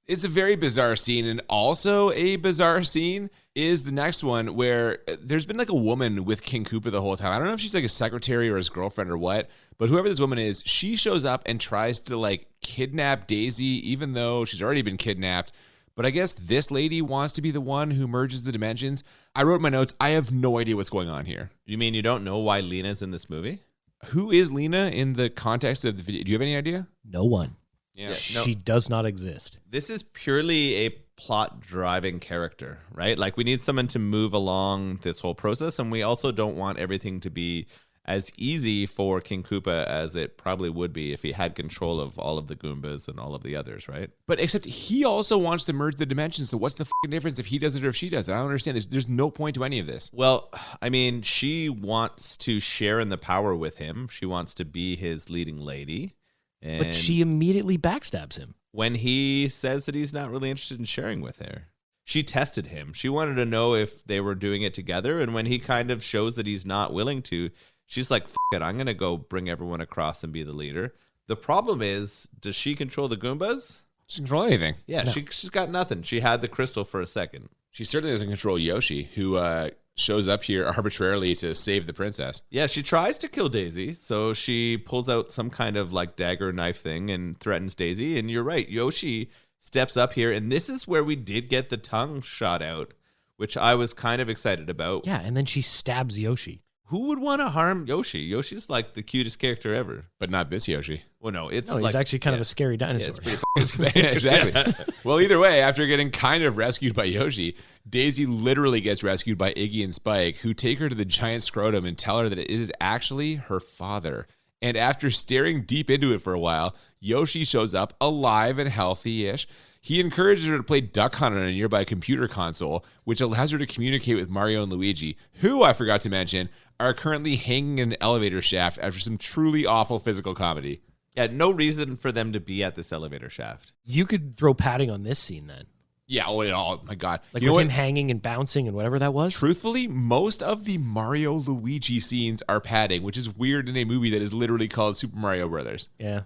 It's a very bizarre scene, and also a bizarre scene is the next one where there's been like a woman with King Koopa the whole time. I don't know if she's like a secretary or his girlfriend or what, but whoever this woman is, she shows up and tries to like kidnap Daisy, even though she's already been kidnapped. But I guess this lady wants to be the one who merges the dimensions. I wrote in my notes, I have no idea what's going on here. You mean you don't know why Lena's in this movie? Who is Lena in the context of the video? Do you have any idea? No one. Yeah. no. She does not exist. This is purely a plot driving character, right? Like we need someone to move along this whole process, and we also don't want everything to be as easy for King Koopa as it probably would be if he had control of all of the Goombas and all of the others, right? But except he also wants to merge the dimensions. So what's the fucking difference if he does it or if she does it? I don't understand. There's no point to any of this. Well, I mean, she wants to share in the power with him. She wants to be his leading lady. And But she immediately backstabs him. when he says that he's not really interested in sharing with her. She tested him. She wanted to know if they were doing it together. And when he kind of shows that he's not willing to, She's like, F it, I'm going to go bring everyone across and be the leader. The problem is, does she control the Goombas? She can control anything. Yeah, she's got nothing. She had the crystal for a second. She certainly doesn't control Yoshi, who shows up here arbitrarily to save the princess. Yeah, she tries to kill Daisy, so she pulls out some kind of like dagger knife thing and threatens Daisy. And you're right, Yoshi steps up here, and this is where we did get the tongue shot out, which I was kind of excited about. Yeah, and then she stabs Yoshi. Who would want to harm Yoshi? Yoshi's like the cutest character ever. But not this Yoshi. Well, no, it's No, he's actually kind of a scary dinosaur. Yeah, it's pretty Exactly. Well, either way, after getting kind of rescued by Yoshi, Daisy literally gets rescued by Iggy and Spike, who take her to the giant scrotum and tell her that it is actually her father. And after staring deep into it for a while, Yoshi shows up alive and healthy-ish. He encourages her to play Duck Hunt on a nearby computer console, which allows her to communicate with Mario and Luigi, who, I forgot to mention, are currently hanging in an elevator shaft after some truly awful physical comedy. Yeah, no reason for them to be at this elevator shaft. You could throw padding on this scene then. Yeah, oh my God. Like You know with him what? hanging and bouncing and whatever that was. Truthfully, most of the Mario Luigi scenes are padding, which is weird in a movie that is literally called Super Mario Brothers. Yeah.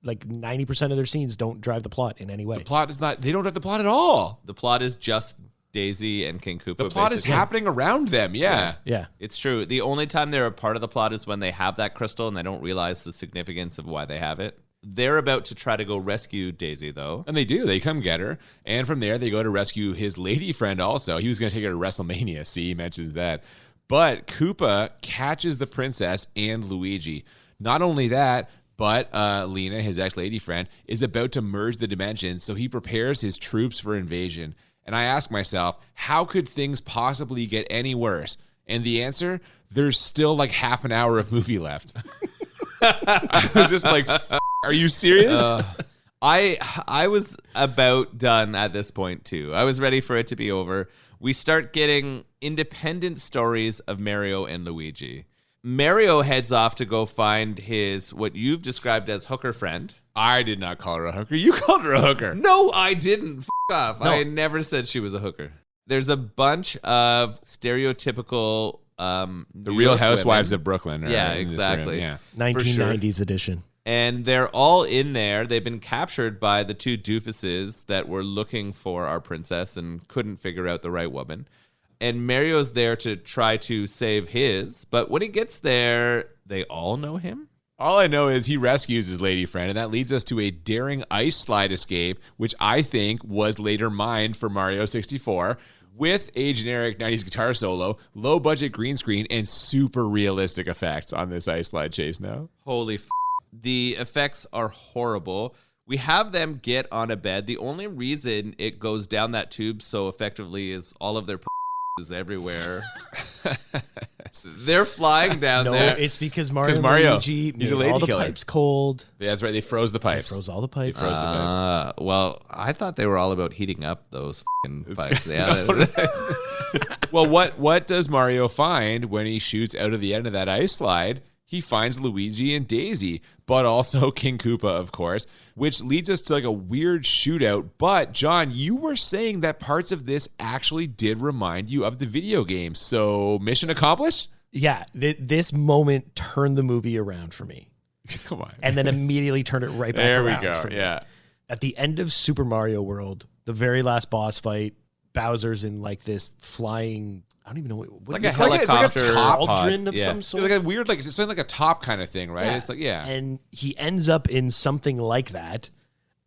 Like 90% of their scenes don't drive the plot in any way. The plot is not, they don't have the plot at all. The plot is just Daisy and King Koopa. The plot is basically. happening around them, yeah. Yeah. It's true. The only time they're a part of the plot is when they have that crystal and they don't realize the significance of why they have it. They're about to try to go rescue Daisy, though. And they do. They come get her. And from there, they go to rescue his lady friend also. He was going to take her to WrestleMania. See, he mentions that. But Koopa catches the princess and Luigi. Not only that, but Lena, his ex-lady friend, is about to merge the dimensions, so he prepares his troops for invasion. And I ask myself, how could things possibly get any worse? And the answer, there's still like half an hour of movie left. I was just like, are you serious? I was about done at this point, too. I was ready for it to be over. We start getting independent stories of Mario and Luigi. Mario heads off to go find his, what you've described as hooker friend. I did not call her a hooker. You called her a hooker. No, I didn't. F off. No. I never said she was a hooker. There's a bunch of stereotypical The Real Housewives of Brooklyn. Are Yeah, in this exactly. room. Yeah. 1990s edition. And they're all in there. They've been captured by the two doofuses that were looking for our princess and couldn't figure out the right woman. And Mario's there to try to save his. But when he gets there, they all know him. All I know is he rescues his lady friend, and that leads us to a daring ice slide escape, which I think was later mined for Mario 64, with a generic 90s guitar solo, low-budget green screen, and super realistic effects on this ice slide chase now. Holy f***. The effects are horrible. We have them get on a bed. The only reason it goes down that tube so effectively is all of their is everywhere. They're flying down No, there. it's because Mario and Mario, Luigi he's a made lady all the killer. pipes cold. Yeah, that's right. They froze the They pipes. froze all the pipes. Froze the pipes. Well, I thought they were all about heating up those fucking pipes. Yeah. Well, what does Mario find when he shoots out of the end of that ice slide? He finds Luigi and Daisy, but also King Koopa, of course, which leads us to like a weird shootout. But John, you were saying that parts of this actually did remind you of the video game. So mission accomplished? Yeah, this moment turned the movie around for me. Come on. And then immediately turned it right back There we around go. for me. Yeah. At the end of Super Mario World, the very last boss fight, Bowser's in like this flying, I don't even know what like it's a helicopter It's like a cauldron of pod. some It's sort. like a weird, like it's like a top kind of thing, right? Yeah. It's like, yeah. And he ends up in something like that.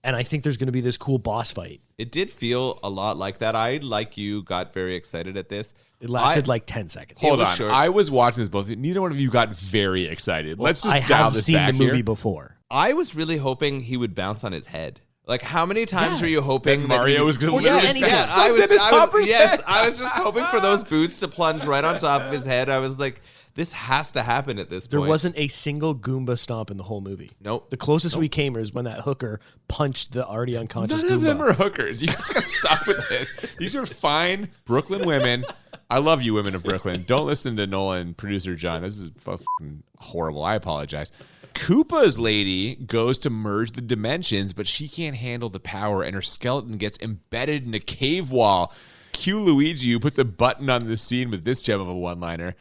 And I think there's going to be this cool boss fight. It did feel a lot like that. I, like you, got very excited at this. It lasted like 10 seconds. Hold was on. short. I was watching this both. Neither one of you got very excited. Let's just I dial have this seen back the movie here. before. I was really hoping he would bounce on his head. Like, how many times were you hoping That that Mario he- was gonna Or lose just his anything. head. I was, Dennis I was, Hopper's yes, head. I was just hoping for those boots to plunge right on top of his head. I was like, this has to happen at this There point. wasn't a single Goomba stomp in the whole movie. Nope. The closest we came is when that hooker punched the already unconscious None Goomba. of them are hookers. You guys gotta stop with this. These are fine Brooklyn women. I love you, women of Brooklyn. Don't listen to Nolan, producer John. This is fucking horrible. I apologize. Koopa's lady goes to merge the dimensions, but she can't handle the power, and her skeleton gets embedded in a cave wall. Cue Luigi, who puts a button on the scene with this gem of a one-liner.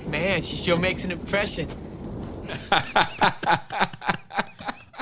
Man, she sure makes an impression.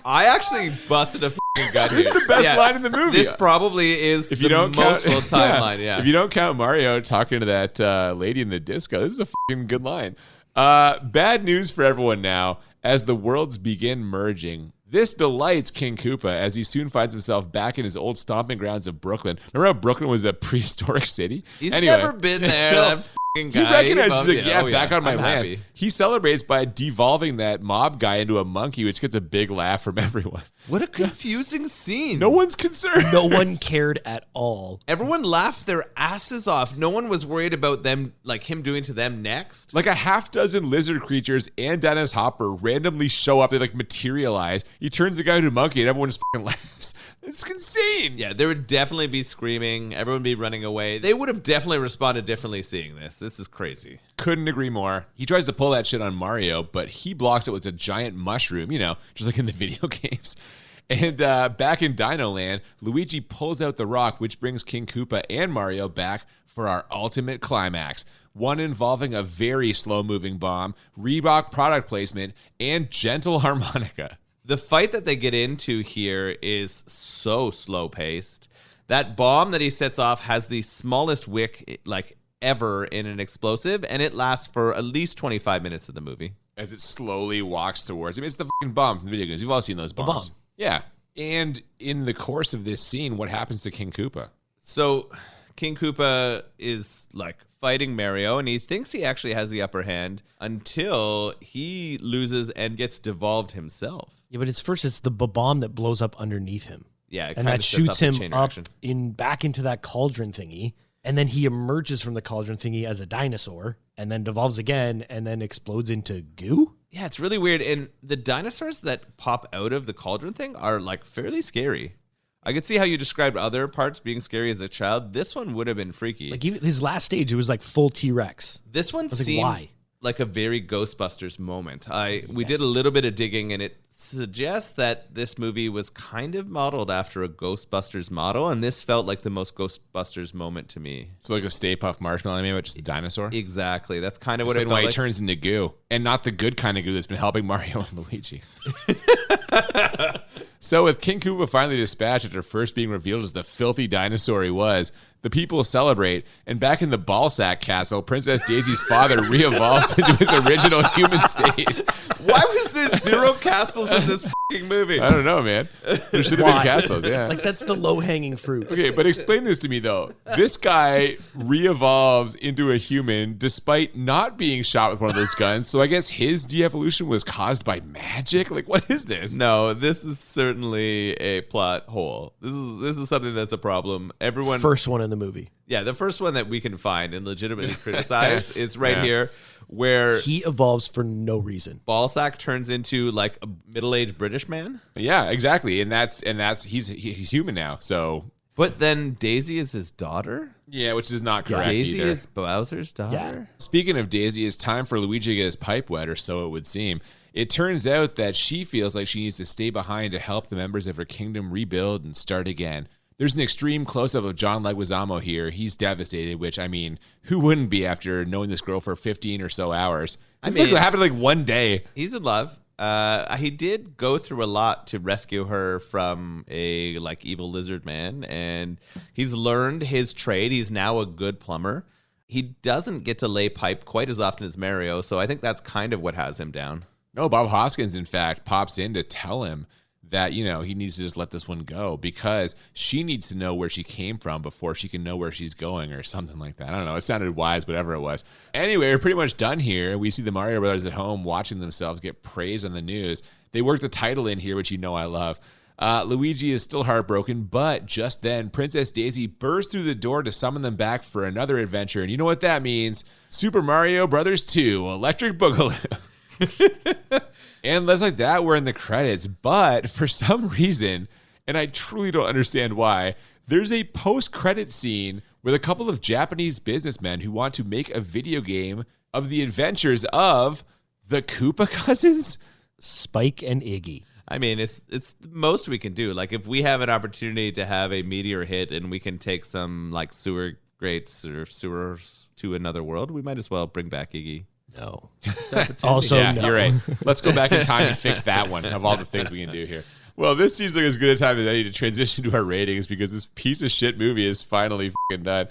I actually busted a fucking gut here. This is the best line in the movie. This probably is If you don't most count, well-timed line, yeah. If you don't count Mario talking to that lady in the disco, this is a fucking good line. Bad news for everyone now. As the worlds begin merging, this delights King Koopa as he soon finds himself back in his old stomping grounds of Brooklyn. Remember how Brooklyn was a prehistoric city? He's never been there. That fucking guy. He recognizes, he's like, back on my I'm land. happy. He celebrates by devolving that mob guy into a monkey, which gets a big laugh from everyone. What a confusing scene. No one's concerned. No one cared at all. Everyone laughed their asses off. No one was worried about them, like him doing to them next. Like a half dozen lizard creatures and Dennis Hopper randomly show up. They like materialize. He turns the guy into a monkey and everyone just fucking laughs. It's insane. Yeah, there would definitely be screaming. Everyone would be running away. They would have definitely responded differently seeing this. This is crazy. Couldn't agree more. He tries to pull that shit on Mario, but he blocks it with a giant mushroom, just like in the video games. And back in Dino Land, Luigi pulls out the rock, which brings King Koopa and Mario back for our ultimate climax. One involving a very slow-moving bomb, Reebok product placement, and gentle harmonica. The fight that they get into here is so slow-paced. That bomb that he sets off has the smallest wick, ever in an explosive, and it lasts for at least 25 minutes of the movie. As it slowly walks towards him. It's the fucking bomb from the video games. We've all seen those bombs. bomb. Yeah. And in the course of this scene, what happens to King Koopa? So King Koopa is fighting Mario, and he thinks he actually has the upper hand until he loses and gets devolved himself. Yeah, but it's the bomb that blows up underneath him. Yeah, it and kinda that sets shoots up a him chain up reaction. back into that cauldron thingy. And then he emerges from the cauldron thingy as a dinosaur and then devolves again and then explodes into goo. Yeah, it's really weird. And the dinosaurs that pop out of the cauldron thing are fairly scary. I could see how you described other parts being scary as a child. This one would have been freaky. Like even his last stage, it was like full T-Rex. This one seemed why? like a very Ghostbusters moment. We did a little bit of digging, and it suggests that this movie was kind of modeled after a Ghostbusters model, and this felt like the most Ghostbusters moment to me. So like a Stay Puft Marshmallow Man, but just a dinosaur? Exactly. That's kind of what it Explain felt why like. he turns into goo. And not the good kind of goo that's been helping Mario and Luigi. So with King Koopa finally dispatched after first being revealed as the filthy dinosaur he was, the people celebrate, and back in the Ballsack Castle, Princess Daisy's father re-evolves into his original human state. Why was there 0 castles in this fucking movie? I don't know, man. There should have been castles, yeah. Like that's the low-hanging fruit. Okay, but explain this to me, though. This guy re-evolves into a human despite not being shot with one of those guns, so I guess his de-evolution was caused by magic? Like, what is this? No, this is certainly a plot hole. This is something that's a problem. Everyone... First one in the movie. Yeah, the first one that we can find and legitimately criticize is right here, where He evolves for no reason. Ballsack turns into a middle-aged British man. Yeah, exactly. And that's he's human now, so... But then Daisy is his daughter? Yeah, which is not correct Daisy either. is Bowser's daughter? Yeah. Speaking of Daisy, it's time for Luigi to get his pipe wet, or so it would seem. It turns out that she feels like she needs to stay behind to help the members of her kingdom rebuild and start again. There's an extreme close-up of John Leguizamo here. He's devastated, which, I mean, who wouldn't be after knowing this girl for 15 or so hours? This happened one day. He's in love. He did go through a lot to rescue her from a evil lizard man, and he's learned his trade. He's now a good plumber. He doesn't get to lay pipe quite as often as Mario, so I think that's kind of what has him down. No, Bob Hoskins, in fact, pops in to tell him that, he needs to just let this one go because she needs to know where she came from before she can know where she's going or something like that. I don't know. It sounded wise, whatever it was. Anyway, we're pretty much done here. We see the Mario Brothers at home watching themselves get praised on the news. They worked the title in here, which I love. Luigi is still heartbroken, but just then, Princess Daisy bursts through the door to summon them back for another adventure. And you know what that means? Super Mario Brothers 2, Electric Boogaloo. And just like that, we're in the credits. But for some reason, and I truly don't understand why, there's a post-credit scene with a couple of Japanese businessmen who want to make a video game of the adventures of the Koopa cousins? Spike and Iggy. I mean, it's the most we can do. If we have an opportunity to have a meteor hit and we can take some sewer grates or sewers to another world, we might as well bring back Iggy. No. Also, Yeah, no. you're right. Let's go back in time and fix that one of all the things we can do here. Well, this seems like as good a time as any to transition to our ratings because this piece of shit movie is finally fucking done.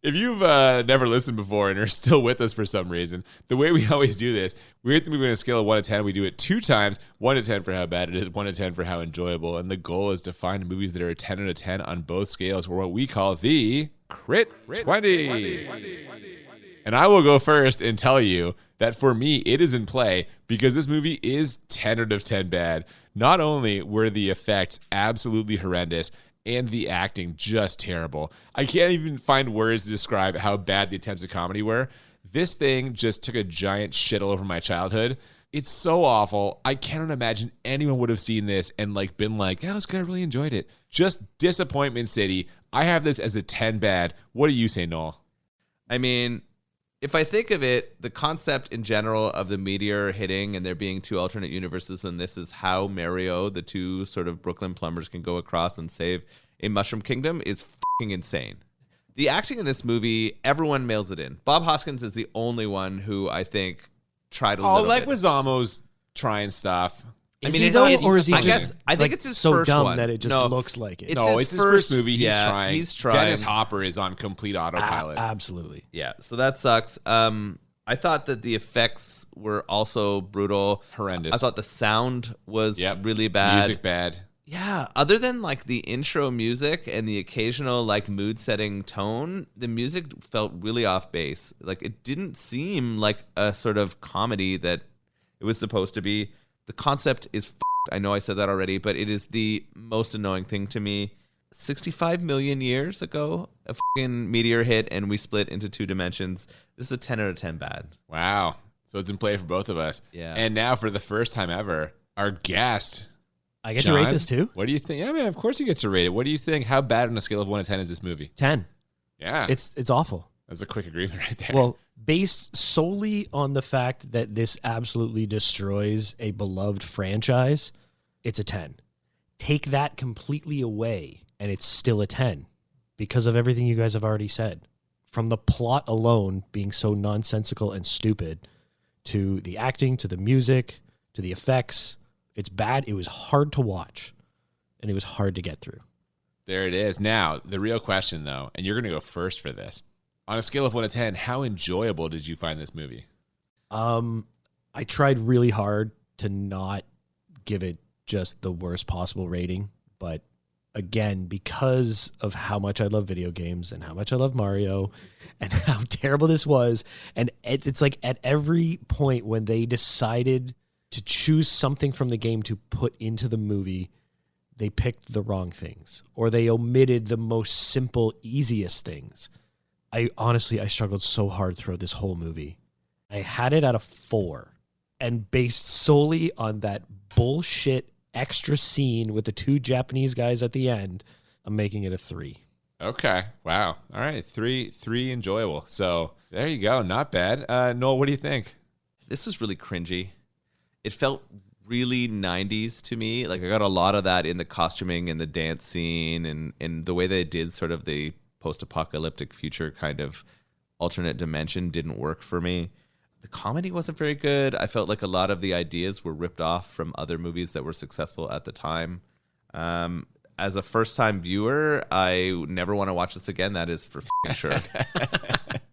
If you've never listened before and are still with us for some reason, the way we always do this, we rate the movie on a scale of 1 to 10. We do it 2 times, 1 to 10 for how bad it is, 1 to 10 for how enjoyable. And the goal is to find movies that are a 10 out of 10 on both scales, or what we call the Crit 20. And I will go first and tell you that for me, it is in play because this movie is 10 out of 10 bad. Not only were the effects absolutely horrendous and the acting just terrible, I can't even find words to describe how bad the attempts at comedy were. This thing just took a giant shit all over my childhood. It's so awful. I cannot imagine anyone would have seen this and been like, that was good, I really enjoyed it. Just disappointment city. I have this as a 10 bad. What do you say, Noel? I mean, if I think of it, the concept in general of the meteor hitting and there being 2 alternate universes, and this is how Mario, the 2 sort of Brooklyn plumbers, can go across and save a mushroom kingdom, is fucking insane. The acting in this movie, everyone mails it in. Bob Hoskins is the only one who I think tried a little bit. Leguizamo's trying stuff. Is he though, or is he I think it's his so first dumb one. that it just looks like it? It's his first movie. He's trying. Dennis Hopper is on complete autopilot. Absolutely. Yeah, so that sucks. I thought that the effects were also brutal. Horrendous. I thought the sound was really bad. Music bad. Yeah, other than the intro music and the occasional mood setting tone, the music felt really off base. It didn't seem like a sort of comedy that it was supposed to be. The concept is f***ed. I know I said that already, but it is the most annoying thing to me. 65 million years ago, a fucking meteor hit and we split into 2 dimensions. This is a 10 out of 10 bad. Wow. So it's in play for both of us. Yeah. And now for the first time ever, our guest. I get John, to rate this too? What do you think? Yeah, man, of course you get to rate it. What do you think? How bad on a scale of 1 to 10 is this movie? 10. Yeah. It's awful. That's a quick agreement right there. Well, based solely on the fact that this absolutely destroys a beloved franchise, it's a 10. Take that completely away, and it's still a 10 because of everything you guys have already said. From the plot alone being so nonsensical and stupid, to the acting, to the music, to the effects, it's bad. It was hard to watch, and it was hard to get through. There it is. Now, the real question, though, and you're going to go first for this. On a scale of 1 to 10, how enjoyable did you find this movie? I tried really hard to not give it just the worst possible rating, but again, because of how much I love video games and how much I love Mario and how terrible this was, and it's like at every point when they decided to choose something from the game to put into the movie, they picked the wrong things, or they omitted the most simple, easiest things. I struggled so hard throughout this whole movie. I had it at a 4, and based solely on that bullshit extra scene with the 2 Japanese guys at the end, I'm making it a 3. Okay. Wow. All right. Three enjoyable. So there you go. Not bad. Noel, what do you think? This was really cringy. It felt really 90s to me. I got a lot of that in the costuming and the dance scene and the way they did sort of the post-apocalyptic future kind of alternate dimension didn't work for me. The comedy wasn't very good. I felt like a lot of the ideas were ripped off from other movies that were successful at the time. As a first-time viewer, I never want to watch this again. That is for sure.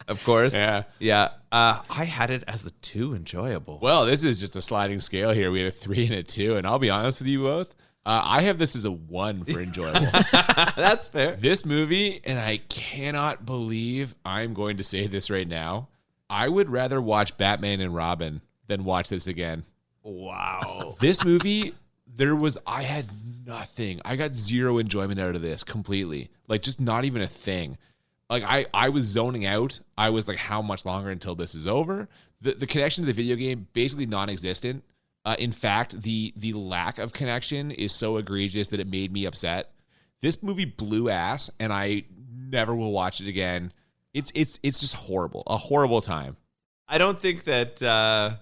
Of course. Yeah. I had it as a 2 enjoyable. Well, this is just a sliding scale here. We had a 3 and a 2, and I'll be honest with you both. I have this as a 1 for enjoyable. That's fair. This movie, and I cannot believe I'm going to say this right now, I would rather watch Batman and Robin than watch this again. Wow. This movie, I had nothing. I got zero enjoyment out of this completely. Just not even a thing. I was zoning out. I was like, how much longer until this is over? The connection to the video game, basically non-existent. In fact, the lack of connection is so egregious that it made me upset. This movie blew ass, and I never will watch it again. It's just horrible. A horrible time. I don't think that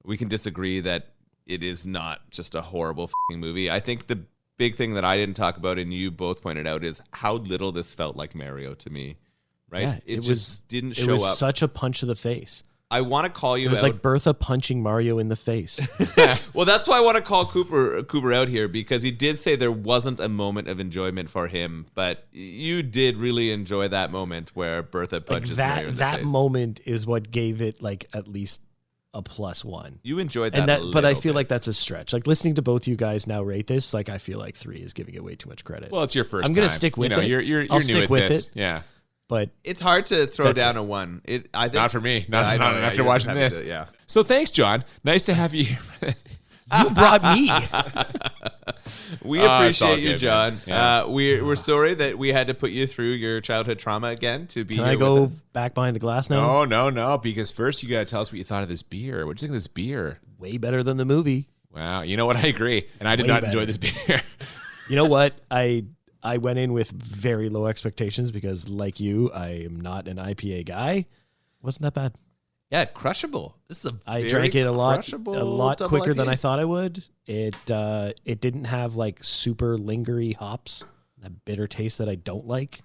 we can disagree that it is not just a horrible f***ing movie. I think the big thing that I didn't talk about and you both pointed out is how little this felt like Mario to me. Right? Yeah, it just didn't show up. It was such a punch to the face. I want to call you It was out. like Bertha punching Mario in the face. Well, that's why I want to call Cooper out here, because he did say there wasn't a moment of enjoyment for him, but you did really enjoy that moment where Bertha punches Mario in the that face. moment is what gave it like at least a +1. You enjoyed that, but I feel like that's a stretch. Like listening to both you guys now rate this, like I feel like 3 is giving it way too much credit. Well, it's your first. I'm gonna time. stick with you know, it. You're I'll new stick at with this. it. Yeah. But it's hard to throw That's down it. a 1. I think Not for me. Not I know, after you're watching happy this. to- yeah. So thanks, John. Nice to have you here. you brought me. We Oh, it's all appreciate you, good, John. man. Yeah. We're sorry that we had to put you through your childhood trauma again to be Can here I go with us. back behind the glass now? No. Because first you got to tell us what you thought of this beer. What do you think of this beer? Way better than the movie. Wow. You know what? I agree. And I did Way not better. enjoy this beer. You know what? I went in with very low expectations because, like you, I am not an IPA guy. Wasn't that bad. Yeah, crushable. This is I very drank it a lot crushable double quicker than IPA. I thought I would. It didn't have like super lingery hops, that bitter taste that I don't like.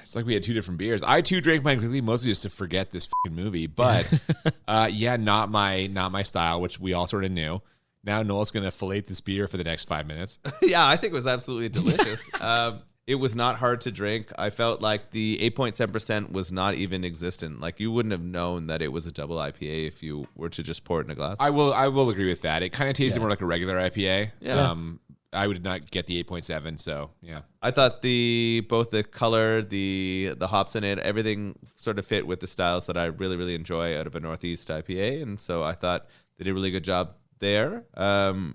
It's like we had two different beers. I too drank mine quickly, mostly just to forget this fucking movie. But yeah, not my style, which we all sort of knew. Now Noel's gonna fillet this beer for the next 5 minutes. Yeah, I think it was absolutely delicious. It was not hard to drink. I felt like the 8.7% was not even existent. Like you wouldn't have known that it was a double IPA if you were to just pour it in a glass. I will agree with that. It kind of tasted more like a regular IPA. Yeah. I would not get the 8.7. So yeah. I thought both the color, the hops in it, everything sort of fit with the styles that I really, really enjoy out of a Northeast IPA. And so I thought they did a really good job there.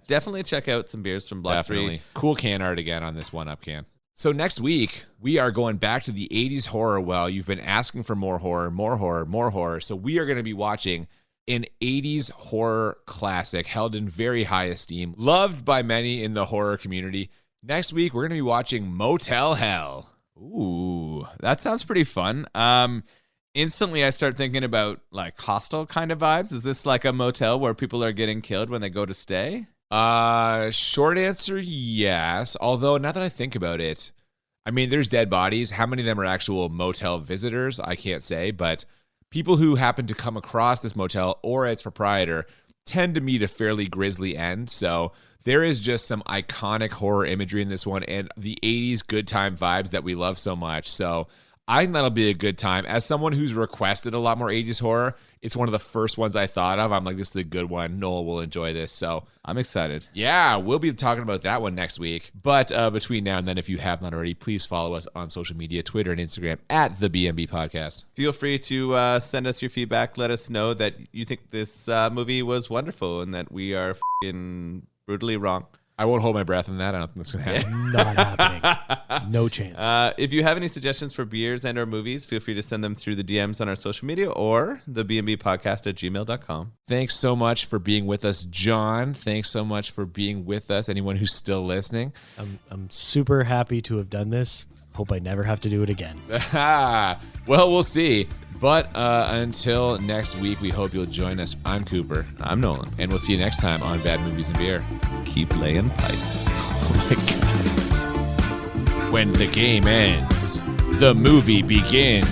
Definitely check out some beers from Block Definitely. 3. Cool can art again on this 1UP can. So next week, we are going back to the 80s horror well. You've been asking for more horror. So we are going to be watching an 80s horror classic held in very high esteem, loved by many in the horror community. Next week, we're going to be watching Motel Hell. Ooh, that sounds pretty fun. Instantly, I start thinking about like Hostel kind of vibes. Is this like a motel where people are getting killed when they go to stay? Short answer, yes. Although, now that I think about it, I mean, there's dead bodies. How many of them are actual motel visitors? I can't say, but people who happen to come across this motel or its proprietor tend to meet a fairly grisly end. So there is just some iconic horror imagery in this one and the 80s good time vibes that we love so much. So I think that'll be a good time. As someone who's requested a lot more 80s horror, it's one of the first ones I thought of. I'm like, this is a good one. Noel will enjoy this. So I'm excited. yeah, we'll be talking about that one next week. But between now and then, if you have not already, please follow us on social media, Twitter and Instagram at the BMB Podcast. Feel free to send us your feedback. Let us know that you think this movie was wonderful and that we are f***ing brutally wrong. I won't hold my breath on that. I don't think that's going to happen. Not happening. No chance. If you have any suggestions for beers and or movies, feel free to send them through the DMs on our social media or the bmbpodcast@gmail.com. Thanks so much for being with us, John. Thanks so much for being with us, anyone who's still listening. I'm super happy to have done this. Hope I never have to do it again. Well, we'll see. But until next week, we hope you'll join us. I'm Cooper. I'm Nolan. And we'll see you next time on Bad Movies and Beer. Keep laying pipe. Oh my God. When the game ends, the movie begins.